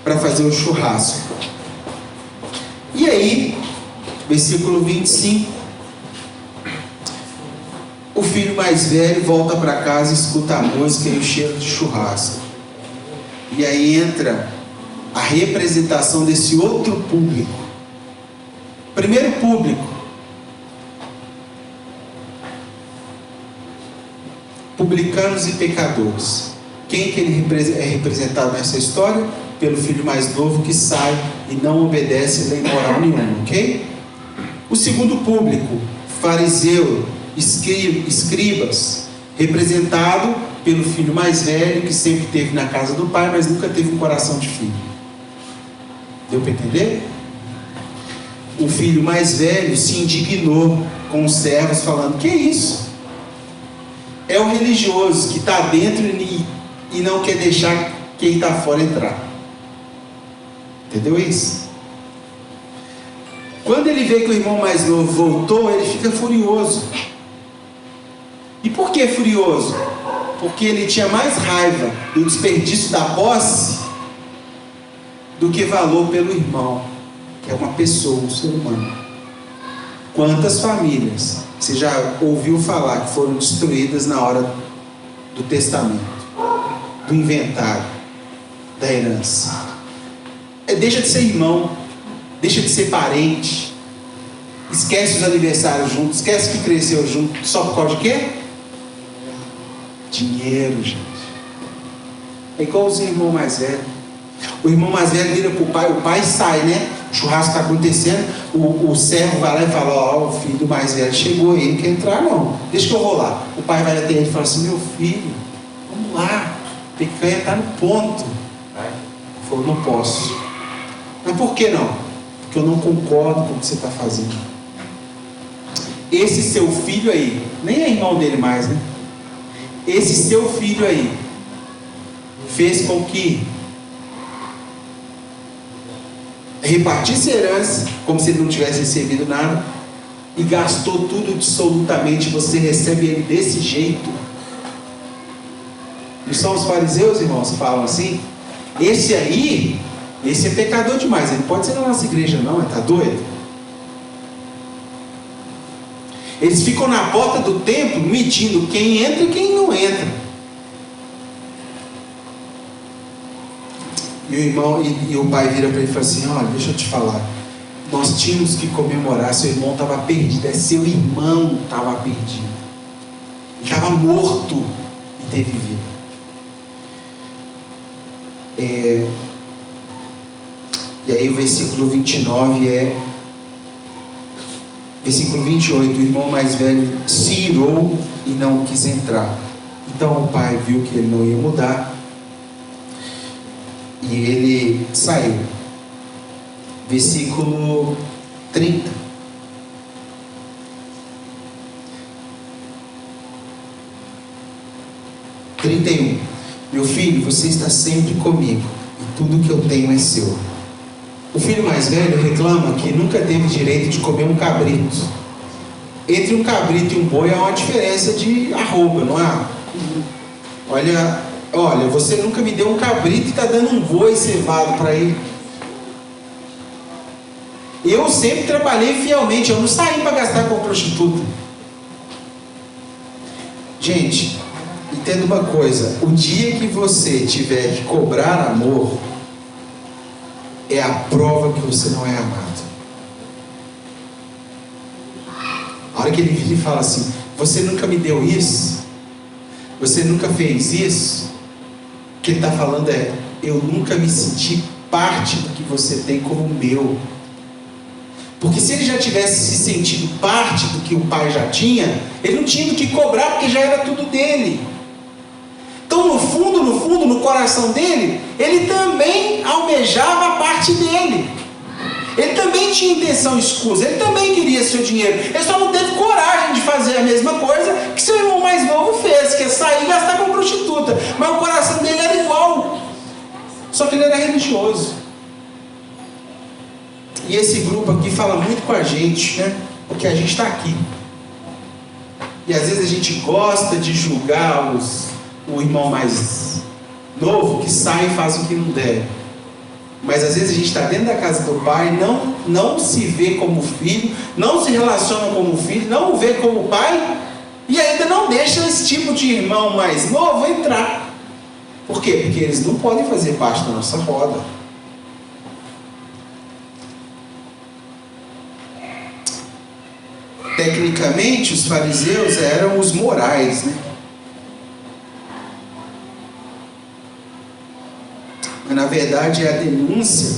S1: para fazer o churrasco. E aí, versículo 25, o filho mais velho volta para casa e escuta a música e o cheiro de churrasco. E aí entra a representação desse outro público. Primeiro público, publicanos e pecadores. Quem que ele é representado nessa história? Pelo filho mais novo que sai e não obedece lei moral nenhuma, ok? O segundo público, fariseu, escribas, representado pelo filho mais velho que sempre esteve na casa do pai, mas nunca teve um coração de filho. Deu para entender? O filho mais velho se indignou com os servos, falando: que é isso? É o religioso que está dentro e não quer deixar quem está fora entrar. Entendeu isso? Quando ele vê que o irmão mais novo voltou, ele fica furioso. E por que furioso? Porque ele tinha mais raiva do desperdício da posse do que valor pelo irmão, que é uma pessoa, um ser humano. Quantas famílias você já ouviu falar que foram destruídas na hora do testamento, do inventário, da herança? Deixa de ser irmão, deixa de ser parente, esquece os aniversários juntos, esquece que cresceu junto, só por causa de quê? Dinheiro, gente. É igual os irmãos mais velhos. O irmão mais velho vira para o pai sai, né? O churrasco está acontecendo, o servo vai lá e fala: ó, o filho mais velho chegou, ele não quer entrar não, deixa que eu vou lá. O pai vai até ele e fala assim: meu filho, vamos lá, a picanha está no ponto. Ele falou: não posso. Mas por que não? Porque eu não concordo com o que você está fazendo. Esse seu filho aí, nem é irmão dele mais, né? Esse seu filho aí fez com que repartisse a herança como se ele não tivesse recebido nada e gastou tudo absolutamente. Você recebe ele desse jeito. Não são os fariseus, irmãos, que falam assim? Esse aí, esse é pecador demais, ele não pode ser na nossa igreja não, ele está doido? Eles ficam na porta do templo medindo quem entra e quem não entra. E o irmão e o pai vira para ele e fala assim: olha, deixa eu te falar, nós tínhamos que comemorar, seu irmão estava perdido. É seu irmão estava perdido, ele estava morto e teve vida. E aí o versículo 29 versículo 28, o irmão mais velho se irou e não quis entrar. Então o pai viu que ele não ia mudar e ele saiu. Versículo 30. Meu filho, você está sempre comigo e tudo que eu tenho é seu. O filho mais velho reclama que nunca teve direito de comer um cabrito. Entre um cabrito e um boi há uma diferença de arroba, não há? Olha, você nunca me deu um cabrito e está dando um boi cevado para ele. Eu sempre trabalhei fielmente, eu não saí para gastar com prostituta. Gente, entenda uma coisa: o dia que você tiver que cobrar amor, é a prova que você não é amado. A hora que ele vira e fala assim: você nunca me deu isso, você nunca fez isso, o que ele está falando é: eu nunca me senti parte do que você tem como meu. Porque se ele já tivesse se sentido parte do que o pai já tinha, ele não tinha do que cobrar, porque já era tudo dele. Então no fundo, no coração dele, ele também almejava a parte dele. Ele também tinha intenção escusa, ele também queria seu dinheiro. Ele só não teve coragem de fazer a mesma coisa que seu irmão mais novo fez, que é sair e gastar com prostituta. Mas o coração dele era igual, só que ele era religioso. E esse grupo aqui fala muito com a gente, né? Porque a gente está aqui. E às vezes a gente gosta de julgar o irmão mais novo que sai e faz o que não deve. Mas às vezes a gente está dentro da casa do pai, não se vê como filho, não se relaciona como filho, não o vê como pai, e ainda não deixa esse tipo de irmão mais novo entrar. Por quê? Porque eles não podem fazer parte da nossa roda. Tecnicamente, os fariseus eram os morais, né? Mas na verdade é a denúncia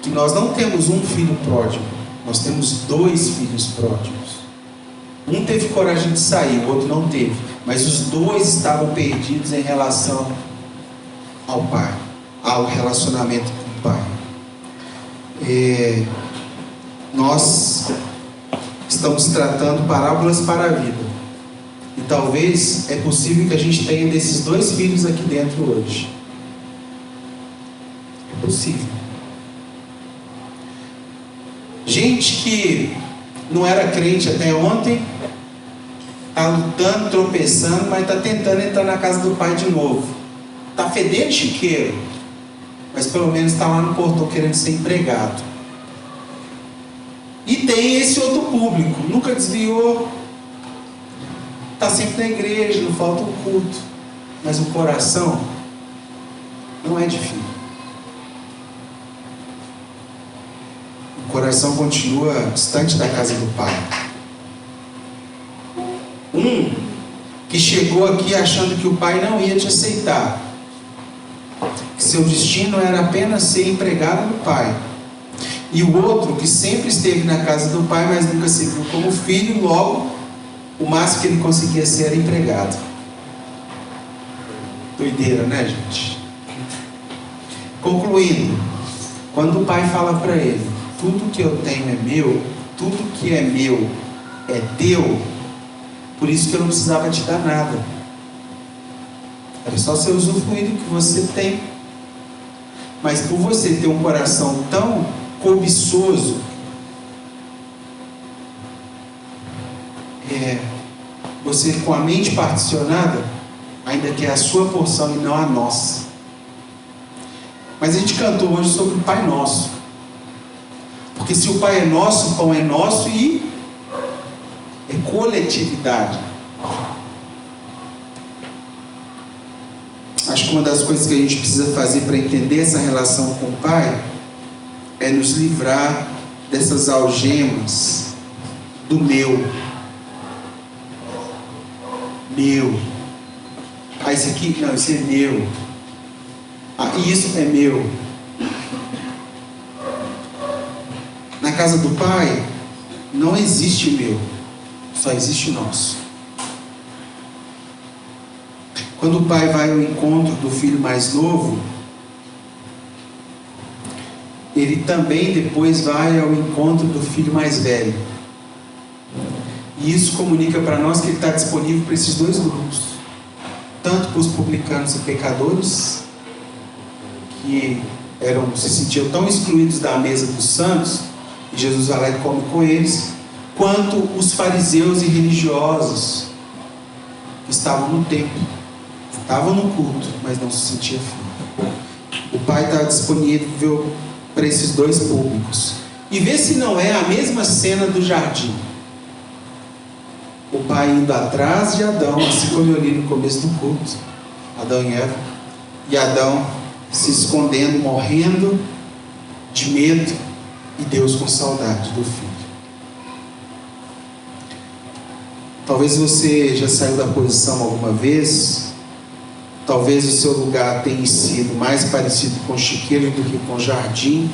S1: que nós não temos um filho pródigo, nós temos 2 filhos pródigos. Um teve coragem de sair, o outro não teve, mas os 2 estavam perdidos em relação ao pai, ao relacionamento com o pai. Nós estamos tratando parábolas para a vida, e talvez é possível que a gente tenha desses 2 filhos aqui dentro hoje. Possível. Gente que não era crente até ontem, está lutando, tropeçando, mas está tentando entrar na casa do Pai de novo. Está fedendo chiqueiro, mas pelo menos está lá no portão querendo ser empregado. E tem esse outro público, nunca desviou, está sempre na igreja, não falta um culto, mas o coração não é de filho. O coração continua distante da casa do Pai. Um que chegou aqui achando que o Pai não ia te aceitar, que seu destino era apenas ser empregado do Pai. E o outro que sempre esteve na casa do Pai, mas nunca se viu como filho, logo o máximo que ele conseguia ser era empregado. Doideira, né, gente? Concluindo, quando o Pai fala para ele: tudo que eu tenho é meu, tudo que é meu é teu, por isso que eu não precisava te dar nada. Era só você usufruir do que você tem. Mas por você ter um coração tão cobiçoso, você com a mente particionada ainda quer a sua porção e não a nossa. Mas a gente cantou hoje sobre o Pai Nosso, porque se o Pai é nosso, o pão é nosso e é coletividade. Acho que uma das coisas que a gente precisa fazer para entender essa relação com o Pai é nos livrar dessas algemas do meu. Ah, isso aqui? Não, isso é meu. Ah, isso é meu. Na casa do Pai não existe meu, só existe nosso. Quando o pai vai ao encontro do filho mais novo, ele também depois vai ao encontro do filho mais velho. E isso comunica para nós que ele está disponível para esses dois grupos, tanto para os publicanos e pecadores, que se sentiam tão excluídos da mesa dos santos, e Jesus vai lá e come com eles, quanto os fariseus e religiosos que estavam no templo, estavam no culto, mas não se sentiam filho. O Pai está disponível para esses dois públicos. E vê se não é a mesma cena do jardim. O Pai indo atrás de Adão, assim como eu li no começo do culto, Adão e Eva, e Adão se escondendo, morrendo de medo, e Deus com saudade do filho. Talvez você já saiu da posição alguma vez, talvez o seu lugar tenha sido mais parecido com chiqueiro do que com jardim,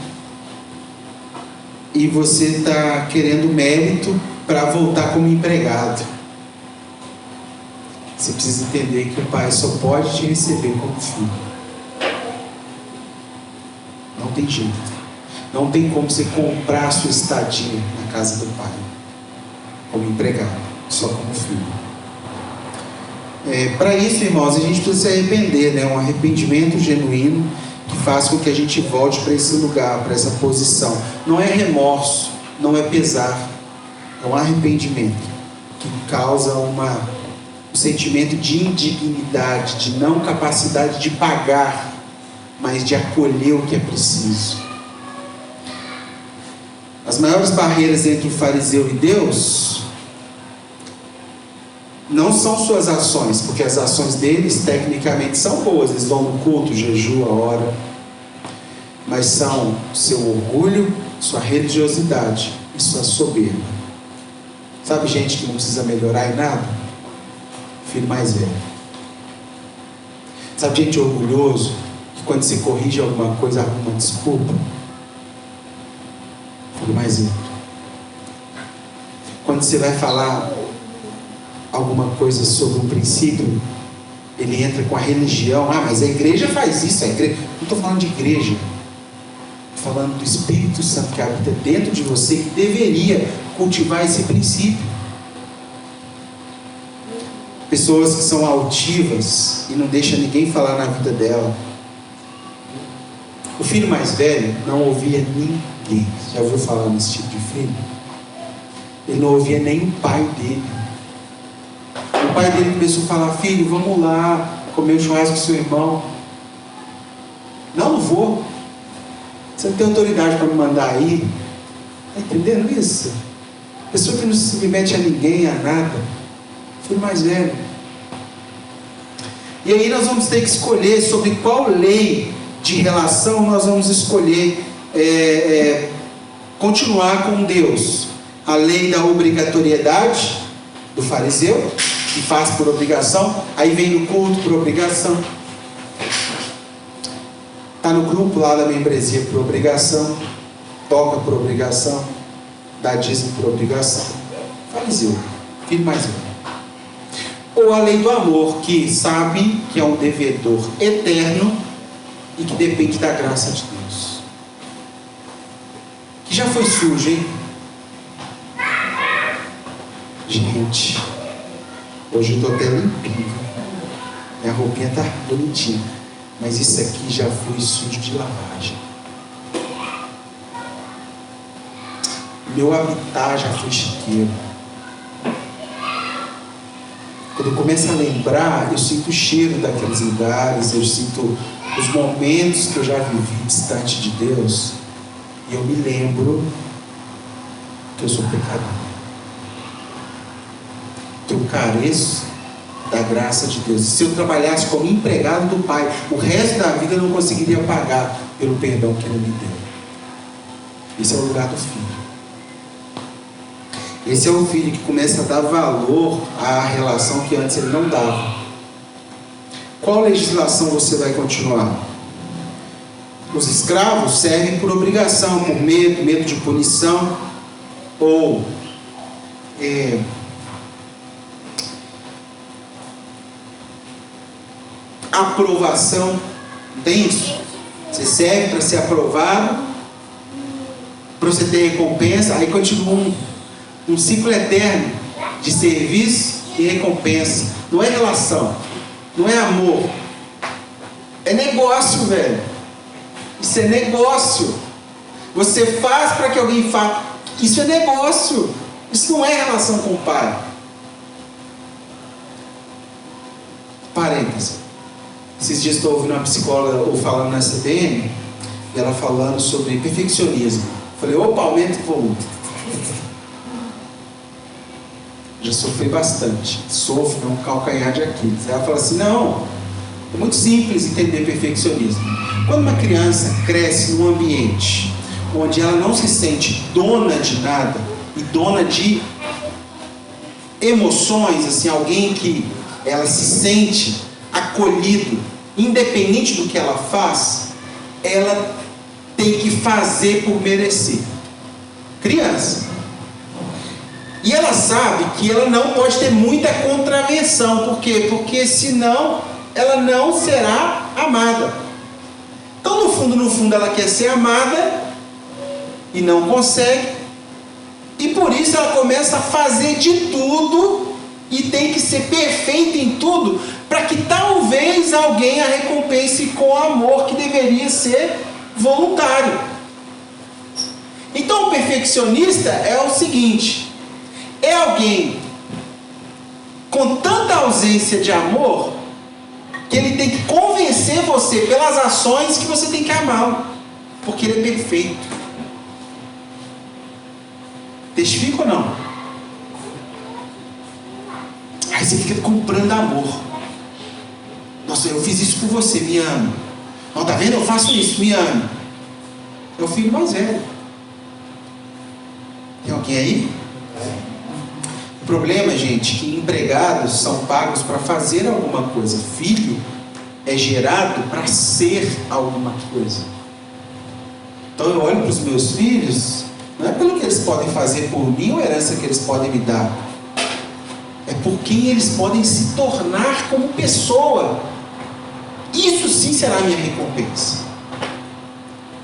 S1: e você está querendo mérito para voltar como empregado. Você precisa entender que o Pai só pode te receber como filho. Não tem jeito. Não tem como você comprar a sua estadia na casa do Pai como empregado, só como filho. Para isso, irmãos, a gente precisa se arrepender, né? Um arrependimento genuíno que faz com que a gente volte para esse lugar, para essa posição. Não é remorso, não é pesar, é um arrependimento que causa um sentimento de indignidade, de não capacidade de pagar, mas de acolher o que é preciso. As maiores barreiras entre o fariseu e Deus não são suas ações, porque as ações deles tecnicamente são boas, eles vão no culto, jejua, ora, mas são seu orgulho, sua religiosidade e sua soberba. Sabe gente que não precisa melhorar em nada? Filho mais velho. Sabe gente orgulhoso, que quando se corrige alguma coisa arruma desculpa? Filho mais velho. Quando você vai falar alguma coisa sobre um princípio, ele entra com a religião. Ah, mas a igreja faz isso, a igreja... Não estou falando de igreja, estou falando do Espírito Santo que habita dentro de você, que deveria cultivar esse princípio. Pessoas que são altivas e não deixam ninguém falar na vida dela. O filho mais velho não ouvia ninguém. Já ouviu falar nesse tipo de filho? Ele não ouvia nem o pai dele. O pai dele começou a falar: filho, vamos lá comer o churrasco com seu irmão. Não vou. Você não tem autoridade para me mandar aí. Está entendendo isso? Pessoa que não se submete a ninguém, a nada. Filho mais velho. E aí nós vamos ter que escolher sobre qual lei de relação nós vamos escolher continuar com Deus. A lei da obrigatoriedade do fariseu, que faz por obrigação, aí vem no culto por obrigação, está no grupo lá da membresia por obrigação, toca por obrigação, dá dízimo por obrigação. Fariseu, filho mais velho. Ou a lei do amor, que sabe que é um devedor eterno e que depende da graça de Deus. Que já foi sujo, hein? Gente, hoje eu estou até limpinho. Minha roupinha está bonitinha. Mas isso aqui já foi sujo de lavagem. Meu habitat já foi chiqueiro. Quando eu começo a lembrar, eu sinto o cheiro daqueles lugares, eu sinto os momentos que eu já vivi distante de Deus, e eu me lembro que eu sou pecador, que eu careço da graça de Deus. E se eu trabalhasse como empregado do Pai, o resto da vida eu não conseguiria pagar pelo perdão que Ele me deu. Esse é o lugar do filho. Esse é o filho que começa a dar valor à relação que antes ele não dava. Qual legislação você vai continuar? Os escravos servem por obrigação, por medo de punição, ou aprovação. Não tem isso? Você serve para ser aprovado, para você ter recompensa, aí continua um ciclo eterno de serviço e recompensa. Não é relação, não é amor, é negócio, velho. Isso é negócio. Você faz para que alguém faça. Isso é negócio. Isso não é relação com o Pai. Parênteses. Esses dias estou ouvindo uma psicóloga falando na CBN, e ela falando sobre perfeccionismo. Falei: opa, aumenta o volume. Já sofri bastante. Sofro, é um calcanhar de Aquiles. Ela fala assim: não, é muito simples entender perfeccionismo. Quando uma criança cresce num ambiente onde ela não se sente dona de nada e dona de emoções, assim, alguém que ela se sente acolhido, independente do que ela faz, ela tem que fazer por merecer. Criança. E ela sabe que ela não pode ter muita contravenção. Por quê? Porque senão ela não será amada. Então no fundo ela quer ser amada e não consegue. E por isso ela começa a fazer de tudo e tem que ser perfeita em tudo, para que talvez alguém a recompense com amor que deveria ser voluntário. Então o perfeccionista é o seguinte: é alguém com tanta ausência de amor que ele tem que convencer você pelas ações que você tem que amá-lo, porque ele é perfeito. Testifica ou não? Aí você fica comprando amor. Nossa, eu fiz isso por você, me ama. Não, tá vendo? Eu faço isso, me ama. É o filho mais velho. Tem alguém aí? O problema, gente, é que empregados são pagos para fazer alguma coisa. Filho é gerado para ser alguma coisa. Então eu olho para os meus filhos, não é pelo que eles podem fazer por mim ou a herança que eles podem me dar, é por quem eles podem se tornar como pessoa. Isso sim será a minha recompensa.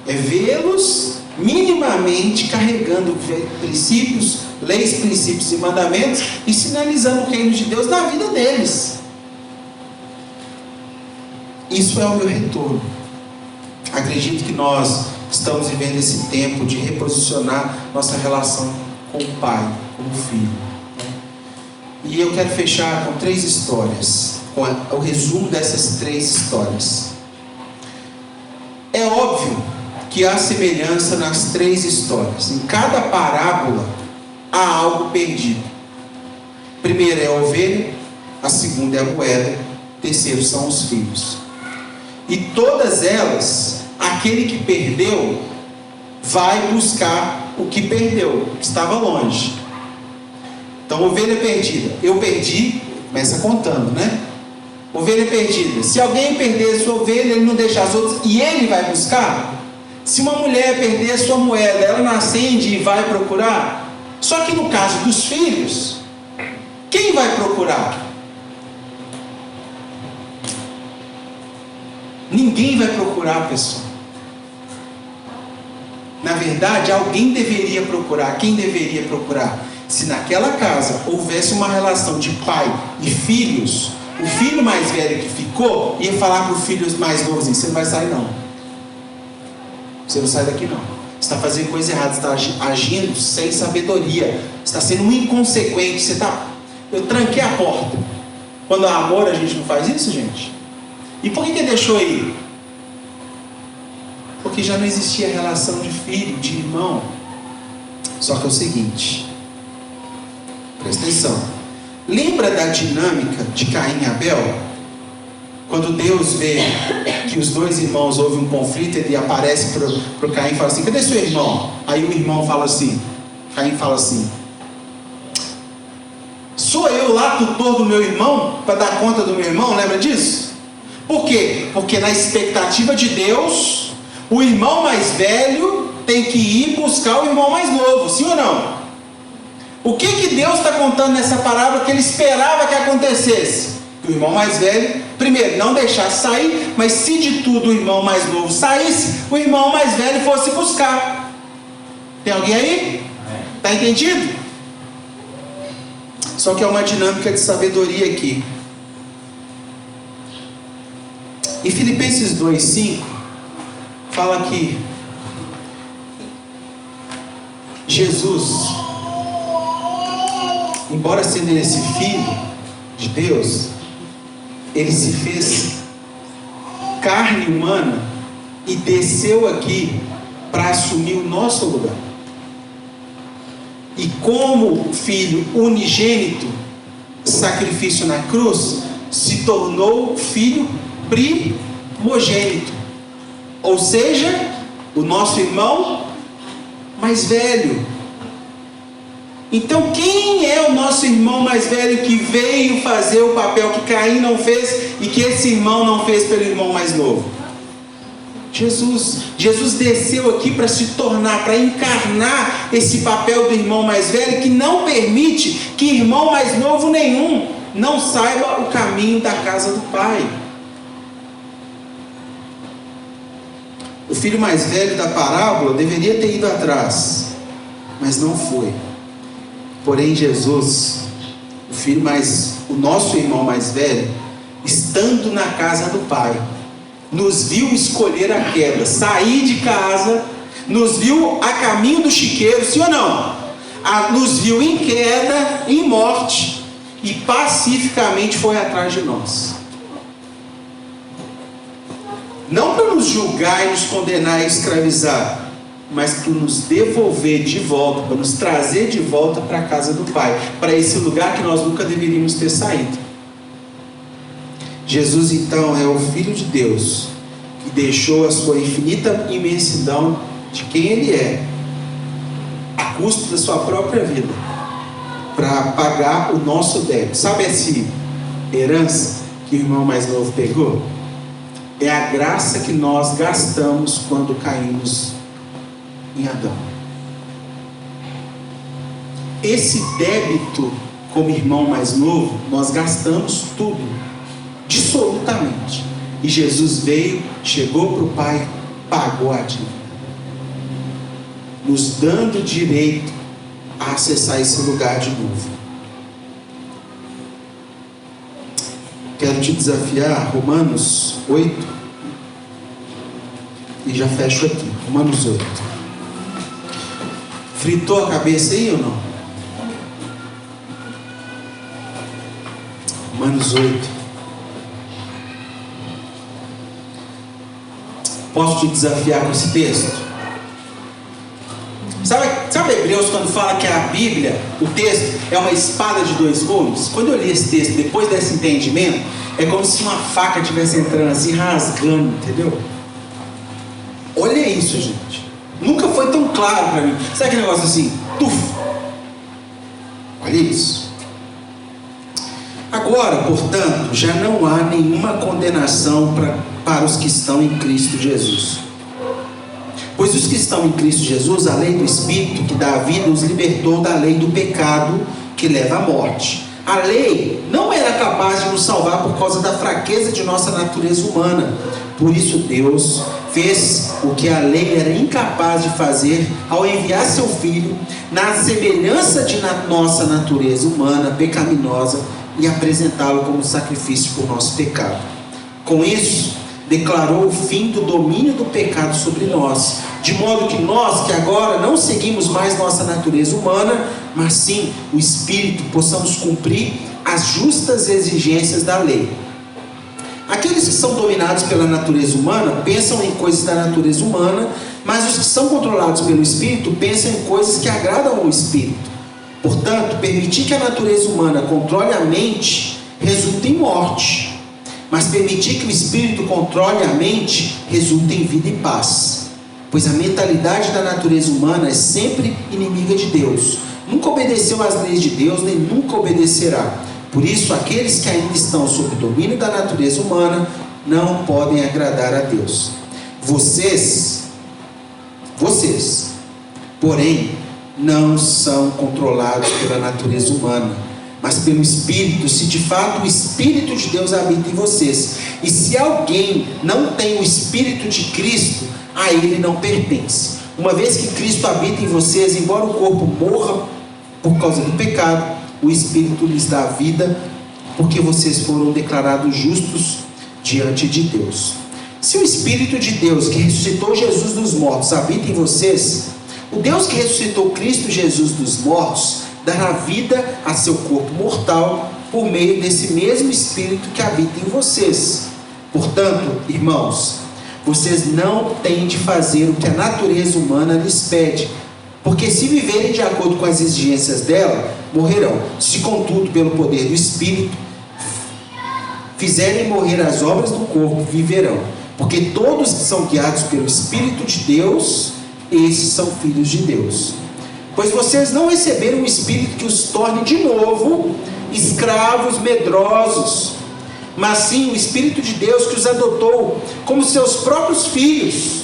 S1: É vê-los minimamente carregando princípios, leis, princípios e mandamentos e sinalizando o reino de Deus na vida deles. Isso é o meu retorno. Acredito que nós estamos vivendo esse tempo de reposicionar nossa relação com o pai, com o filho. E eu quero fechar com 3 histórias, com o resumo dessas 3 histórias. É óbvio que há semelhança nas 3 histórias. Em cada parábola há algo perdido. Primeiro é a ovelha, a segunda é a moeda, o terceiro são os filhos. E todas elas, aquele que perdeu vai buscar o que perdeu, que estava longe. Então, ovelha perdida, eu perdi, começa contando, né? Ovelha perdida, se alguém perder a sua ovelha, ele não deixa as outras, e ele vai buscar. Se uma mulher perder a sua moeda, ela não acende e vai procurar. Só que no caso dos filhos, quem vai procurar? Ninguém vai procurar, pessoal. Na verdade, alguém deveria procurar. Quem deveria procurar? Se naquela casa houvesse uma relação de pai e filhos, o filho mais velho que ficou ia falar para o filho mais novo assim: você não vai sair não. Você não sai daqui não. Você está fazendo coisa errada, você está agindo sem sabedoria, você está sendo um inconsequente, eu tranquei a porta. Quando há amor, a gente não faz isso, gente? E por que ele deixou ir? Porque já não existia relação de filho, de irmão. Só que é o seguinte, presta atenção. Lembra da dinâmica de Caim e Abel? Quando Deus vê que os 2 irmãos houve um conflito, ele aparece para o Caim e fala assim: cadê seu irmão? Aí o irmão fala assim, Caim fala assim: sou eu lá tutor do meu irmão para dar conta do meu irmão? Lembra disso? Por quê? Porque na expectativa de Deus, o irmão mais velho tem que ir buscar o irmão mais novo, sim ou não? O que Deus está contando nessa parábola que ele esperava que acontecesse? Que o irmão mais velho, primeiro, não deixasse sair, mas se de tudo o irmão mais novo saísse, o irmão mais velho fosse buscar. Tem alguém aí? Está entendido? Só que é uma dinâmica de sabedoria aqui. Em Filipenses 2,5 fala que Jesus, embora sendo esse filho de Deus, ele se fez carne humana e desceu aqui para assumir o nosso lugar. E como filho unigênito, sacrifício na cruz, se tornou filho primogênito, ou seja, o nosso irmão mais velho. Então, quem é o nosso irmão mais velho que veio fazer o papel que Caim não fez e que esse irmão não fez pelo irmão mais novo? Jesus. Jesus desceu aqui para se tornar, para encarnar esse papel do irmão mais velho, que não permite que irmão mais novo nenhum não saiba o caminho da casa do Pai. O filho mais velho da parábola deveria ter ido atrás, mas não foi. Porém, Jesus, o nosso irmão mais velho, estando na casa do Pai, nos viu escolher a queda, sair de casa, nos viu a caminho do chiqueiro, sim ou não? Nos viu em queda, em morte, e pacificamente foi atrás de nós. Não para nos julgar e nos condenar e escravizar, mas para nos devolver de volta, para nos trazer de volta para a casa do Pai, para esse lugar que nós nunca deveríamos ter saído. Jesus então é o Filho de Deus, que deixou a sua infinita imensidão de quem Ele é, a custo da sua própria vida, para pagar o nosso débito. Sabe essa herança que o irmão mais novo pegou? É a graça que nós gastamos quando caímos em Adão. Esse débito, como irmão mais novo, nós gastamos tudo, absolutamente. E Jesus veio, chegou para o Pai, pagou a dívida, nos dando direito a acessar esse lugar de novo. Quero te desafiar, Romanos 8, e já fecho aqui. Romanos 8. Fritou a cabeça aí ou não? Romanos 8. Posso te desafiar com esse texto? Sabe Hebreus, quando fala que a Bíblia, o texto, é uma espada de dois gumes? Quando eu li esse texto, depois desse entendimento, é como se uma faca estivesse entrando assim, rasgando, entendeu? Olha isso, gente. Nunca foi tão claro para mim. Sabe aquele negócio assim? Tuf! Olha isso. Agora, portanto, já não há nenhuma condenação para os que estão em Cristo Jesus. Pois os que estão em Cristo Jesus, a lei do Espírito que dá a vida os libertou da lei do pecado que leva à morte. A lei não era capaz de nos salvar por causa da fraqueza de nossa natureza humana. Por isso Deus fez o que a lei era incapaz de fazer ao enviar seu Filho na semelhança de nossa natureza humana pecaminosa e apresentá-lo como sacrifício por nosso pecado. Com isso, declarou o fim do domínio do pecado sobre nós, de modo que nós, que agora não seguimos mais nossa natureza humana, mas sim o Espírito, possamos cumprir as justas exigências da lei. Aqueles que são dominados pela natureza humana pensam em coisas da natureza humana, mas os que são controlados pelo Espírito pensam em coisas que agradam ao Espírito. Portanto, permitir que a natureza humana controle a mente resulta em morte. Mas permitir que o Espírito controle a mente resulta em vida e paz. Pois a mentalidade da natureza humana é sempre inimiga de Deus. Nunca obedeceu às leis de Deus, nem nunca obedecerá. Por isso, aqueles que ainda estão sob o domínio da natureza humana não podem agradar a Deus. Vocês, porém, não são controlados pela natureza humana, mas pelo Espírito, se de fato o Espírito de Deus habita em vocês. E se alguém não tem o Espírito de Cristo, a ele não pertence. Uma vez que Cristo habita em vocês, embora o corpo morra por causa do pecado, o Espírito lhes dá vida, porque vocês foram declarados justos diante de Deus. Se o Espírito de Deus, que ressuscitou Jesus dos mortos, habita em vocês, o Deus que ressuscitou Cristo Jesus dos mortos dará vida a seu corpo mortal por meio desse mesmo Espírito que habita em vocês. Portanto, irmãos, vocês não têm de fazer o que a natureza humana lhes pede, porque se viverem de acordo com as exigências dela, morrerão. Se contudo, pelo poder do Espírito, fizerem morrer as obras do corpo, viverão. Porque todos que são guiados pelo Espírito de Deus, esses são filhos de Deus. Pois vocês não receberam um Espírito que os torne de novo escravos medrosos, mas sim o Espírito de Deus que os adotou como seus próprios filhos.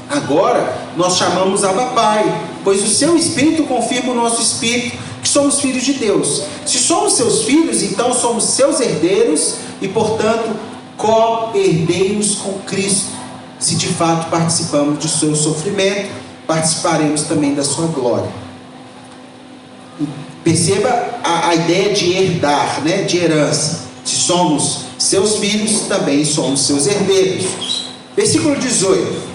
S1: Agora nós chamamos Abba Pai, pois o seu Espírito confirma o nosso Espírito que somos filhos de Deus. Se somos seus filhos, então somos seus herdeiros e, portanto, co-herdeiros com Cristo. Se de fato participamos do seu sofrimento, participaremos também da sua glória. Perceba a ideia de herdar, né? De herança. Se somos seus filhos, também somos seus herdeiros. Versículo 18.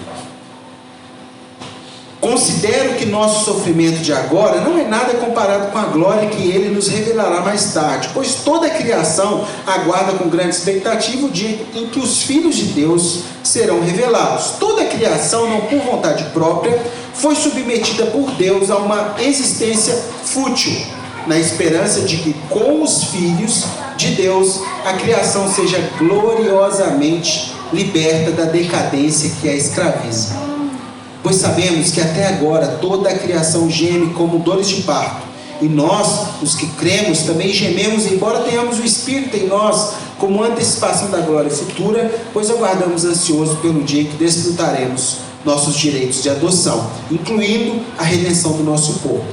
S1: Considero que nosso sofrimento de agora não é nada comparado com a glória que ele nos revelará mais tarde, pois toda a criação aguarda com grande expectativa o dia em que os filhos de Deus serão revelados. Toda a criação, não por vontade própria, foi submetida por Deus a uma existência fútil, na esperança de que com os filhos de Deus a criação seja gloriosamente liberta da decadência que a escraviza. Pois sabemos que até agora toda a criação geme como dores de parto, e nós, os que cremos, também gememos, embora tenhamos o Espírito em nós, como antecipação da glória futura, pois aguardamos ansiosos pelo dia em que desfrutaremos nossos direitos de adoção, incluindo a redenção do nosso corpo.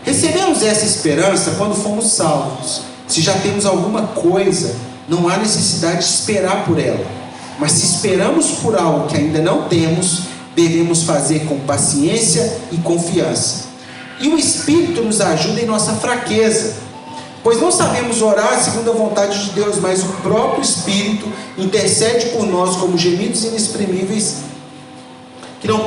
S1: Recebemos essa esperança quando fomos salvos. Se já temos alguma coisa, não há necessidade de esperar por ela, mas se esperamos por algo que ainda não temos, devemos fazer com paciência e confiança. E o Espírito nos ajuda em nossa fraqueza, Pois não sabemos orar segundo a vontade de Deus, mas o próprio Espírito intercede por nós como gemidos inexprimíveis que não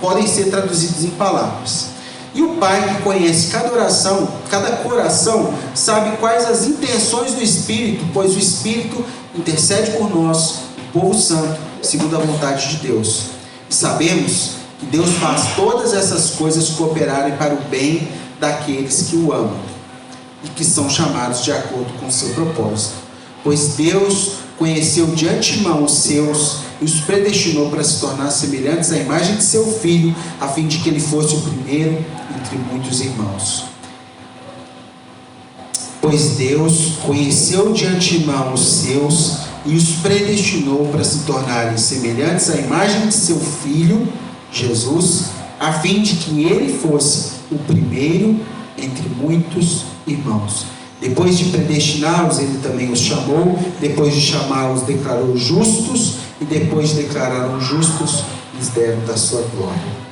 S1: podem ser traduzidos em palavras. E o Pai, que conhece cada oração, cada coração, sabe quais as intenções do Espírito, pois o Espírito intercede por nós, o povo santo, segundo a vontade de Deus. E sabemos que Deus faz todas essas coisas cooperarem para o bem daqueles que o amam e que são chamados de acordo com o seu propósito. Pois Deus conheceu de antemão os seus e os predestinou para se tornar semelhantes à imagem de seu Filho, a fim de que ele fosse o primeiro entre muitos irmãos. Pois Deus conheceu de antemão os seus e os predestinou para se tornarem semelhantes à imagem de seu Filho, Jesus, a fim de que ele fosse o primeiro entre muitos irmãos. Depois de predestiná-los, ele também os chamou. Depois de chamá-los, declarou justos. E depois de declararam justos, lhes deram da sua glória.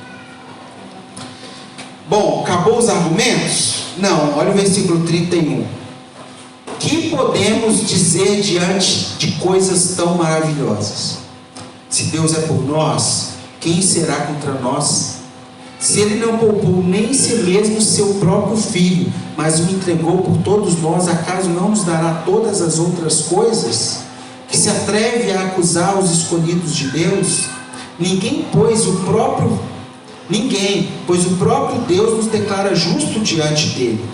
S1: Bom, acabou os argumentos? Não, olha o versículo 31. Que podemos dizer diante de coisas tão maravilhosas? Se Deus é por nós, quem será contra nós? Se ele não poupou nem em si mesmo seu próprio Filho, mas o entregou por todos nós, acaso não nos dará todas as outras coisas? Que se atreve a acusar os escolhidos de Deus? Ninguém, pois o próprio Deus nos declara justo diante dele.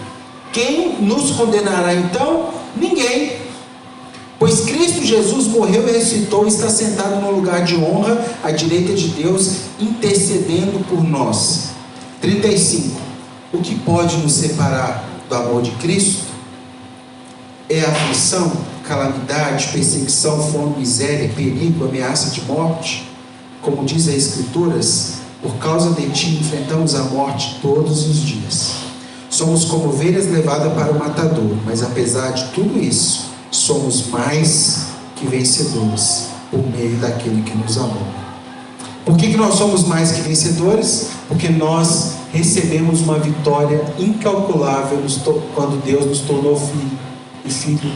S1: Quem nos condenará então? Ninguém. Pois Cristo Jesus morreu e ressuscitou e está sentado no lugar de honra à direita de Deus, intercedendo por nós. 35. O que pode nos separar do amor de Cristo? É aflição, calamidade, perseguição, fome, miséria, perigo, ameaça de morte? Como diz as Escrituras, por causa de ti enfrentamos a morte todos os dias. Somos como ovelhas levadas para o matador, mas apesar de tudo isso, somos mais que vencedores por meio daquele que nos amou. Por que nós somos mais que vencedores? Porque nós recebemos uma vitória incalculável quando Deus nos tornou filho, e filho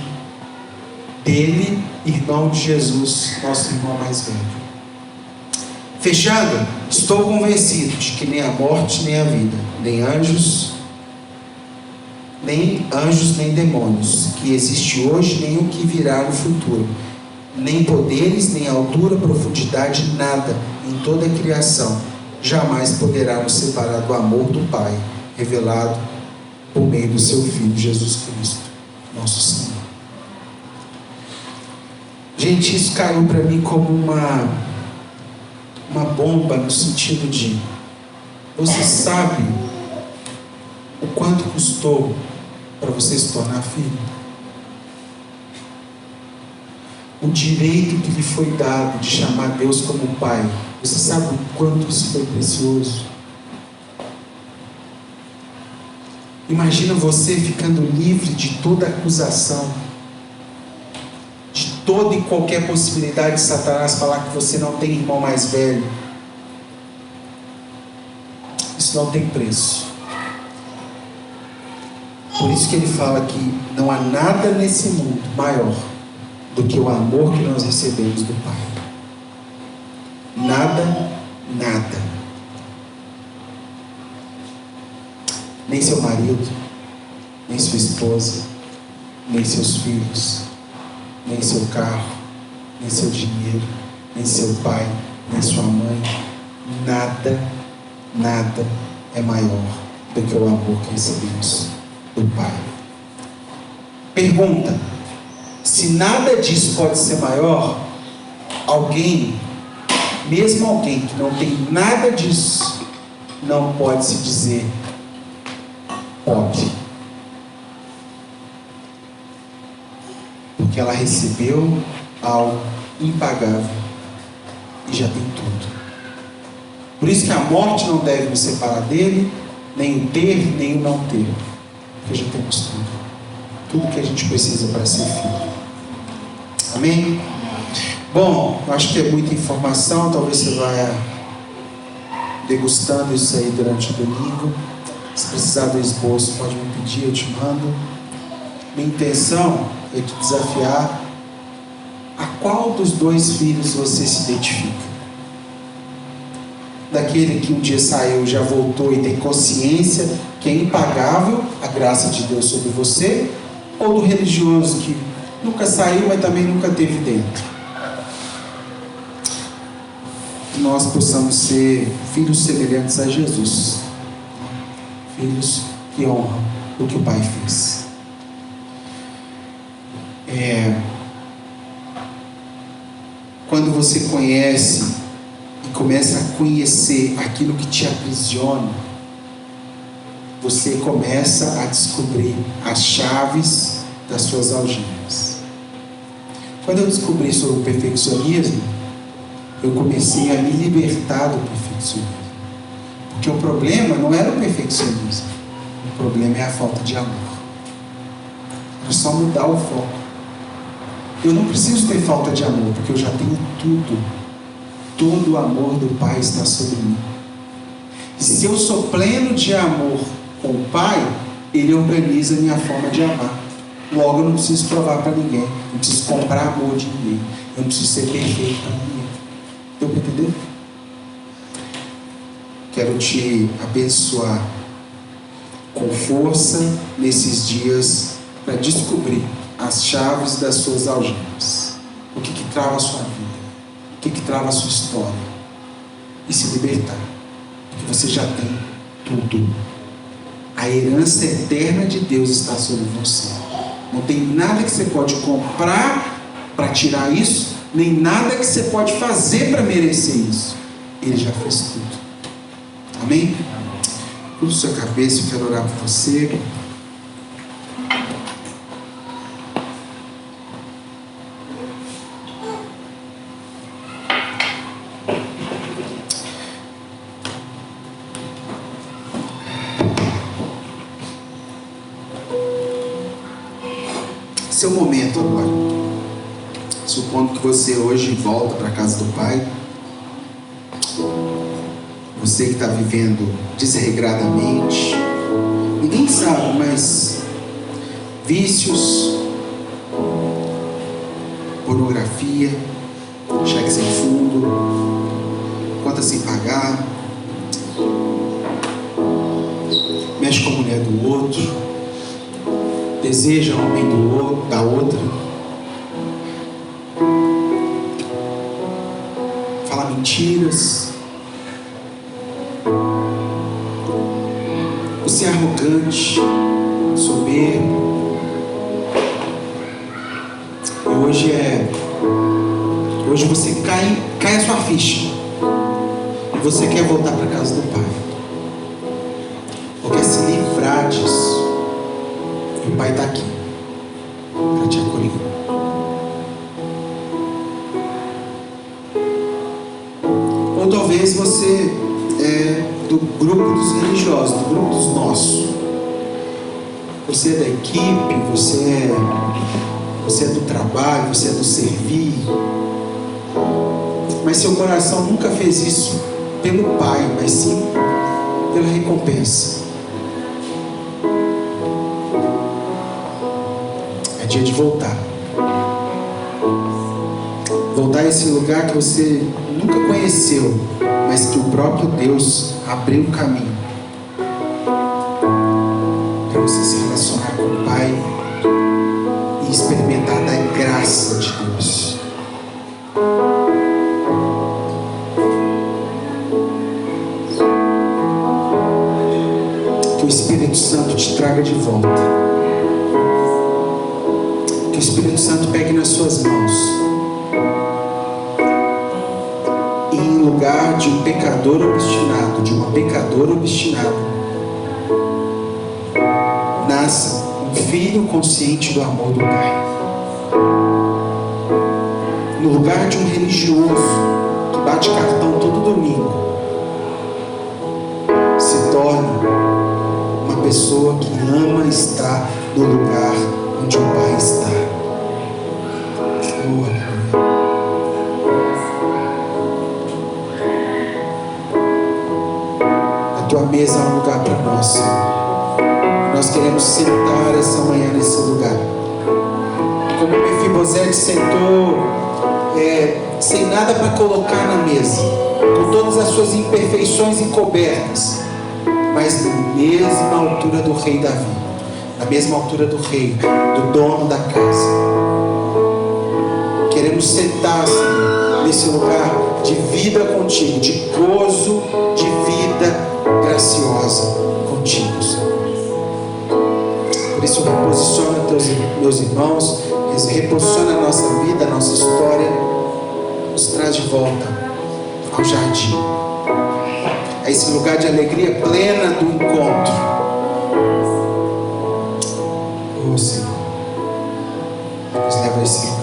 S1: dele, irmão de Jesus, nosso irmão mais velho. Fechando, estou convencido de que nem a morte nem a vida, nem anjos nem demônios, que existe hoje, nem o que virá no futuro, nem poderes, nem altura, profundidade, nada em toda a criação jamais poderá nos separar do amor do Pai, revelado por meio do seu Filho Jesus Cristo, nosso Senhor. Gente, isso caiu para mim como uma bomba, no sentido de: você sabe o quanto custou para você se tornar filho? O direito que lhe foi dado de chamar Deus como Pai, você sabe o quanto isso foi precioso? Imagina você ficando livre de toda acusação, de toda e qualquer possibilidade de Satanás falar que você não tem irmão mais velho. Isso não tem preço. Por isso que ele fala que não há nada nesse mundo maior do que o amor que nós recebemos do Pai. Nada, nada. Nem seu marido, nem sua esposa, nem seus filhos, nem seu carro, nem seu dinheiro, nem seu pai, nem sua mãe. Nada, nada é maior do que o amor que recebemos do Pai. Pergunta: se nada disso pode ser maior, mesmo alguém que não tem nada disso, não pode se dizer pobre, porque ela recebeu algo impagável e já tem tudo. Por isso que a morte não deve nos separar dele, nem o ter, nem o não ter, porque já temos tudo que a gente precisa para ser filho. Amém? Bom, acho que é muita informação, talvez você vá degustando isso aí durante o domingo. Se precisar do esboço, pode me pedir, eu te mando. Minha intenção é te desafiar a qual dos dois filhos você se identifica. Daquele que um dia saiu, já voltou e tem consciência que é impagável a graça de Deus sobre você, ou do religioso que nunca saiu, mas também nunca teve dentro. Que nós possamos ser filhos semelhantes a Jesus, filhos que honram o que o Pai fez. Quando você conhece e começa a conhecer aquilo que te aprisiona, você começa a descobrir as chaves das suas algemas. Quando eu descobri sobre o perfeccionismo, eu comecei a me libertar do perfeccionismo. Porque o problema não era o perfeccionismo, o problema é a falta de amor. Era só mudar o foco. Eu não preciso ter falta de amor, porque eu já tenho tudo. Todo o amor do Pai está sobre mim. E se eu sou pleno de amor com o Pai, Ele organiza a minha forma de amar. Logo, eu não preciso provar para ninguém. Não preciso comprar amor de ninguém. Eu não preciso ser perfeito para ninguém. Deu para entender? Quero te abençoar com força nesses dias para descobrir as chaves das suas algemas. O que trava a sua vida? O que trava a sua história? E se libertar. Porque você já tem tudo. A herança eterna de Deus está sobre você. Não tem nada que você pode comprar para tirar isso, nem nada que você pode fazer para merecer isso. Ele já fez tudo. Amém? Curva sua cabeça, eu quero orar por você. Seu momento agora. Supondo que você hoje volta para a casa do Pai. Você que está vivendo desregradamente. Ninguém sabe, mas vícios, pornografia, cheque sem fundo, conta sem pagar, mexe com a mulher do outro, deseja o homem da outra, fala mentiras, você é arrogante, soberbo, e hoje você cai a sua ficha, e você quer voltar para a casa do Pai, ou quer se livrar disso. O Pai está aqui para te acolher. Ou talvez você é do grupo dos religiosos, do grupo dos nossos. Você é da equipe, você é do trabalho, você é do servir. Mas seu coração nunca fez isso pelo Pai, mas sim pela recompensa. É dia de voltar. Voltar a esse lugar que você nunca conheceu, mas que o próprio Deus abriu o caminho para você se relacionar com o Pai e experimentar da graça de Deus. Que o Espírito Santo te traga de volta. Que o Espírito Santo pegue nas suas mãos. E em lugar de um pecador obstinado, de uma pecadora obstinada, nasça um filho consciente do amor do Pai. No lugar de um religioso que bate cartão todo domingo, se torne uma pessoa que ama estar no lugar onde o Pai está. A tua mesa é um lugar para nós. Nós nós queremos sentar essa manhã nesse lugar. Como Mefibosete sentou, sem nada para colocar na mesa, com todas as suas imperfeições encobertas, mas na mesma altura do rei Davi, na mesma altura do rei, do dono da casa. Queremos sentar, Senhor, nesse lugar de vida contigo, de gozo, de vida graciosa contigo, Senhor. Por isso, reposiciona meus irmãos, reposiciona a nossa vida, a nossa história, nos traz de volta ao jardim, a esse lugar de alegria plena do encontro. Oh, Senhor, nos leva a esse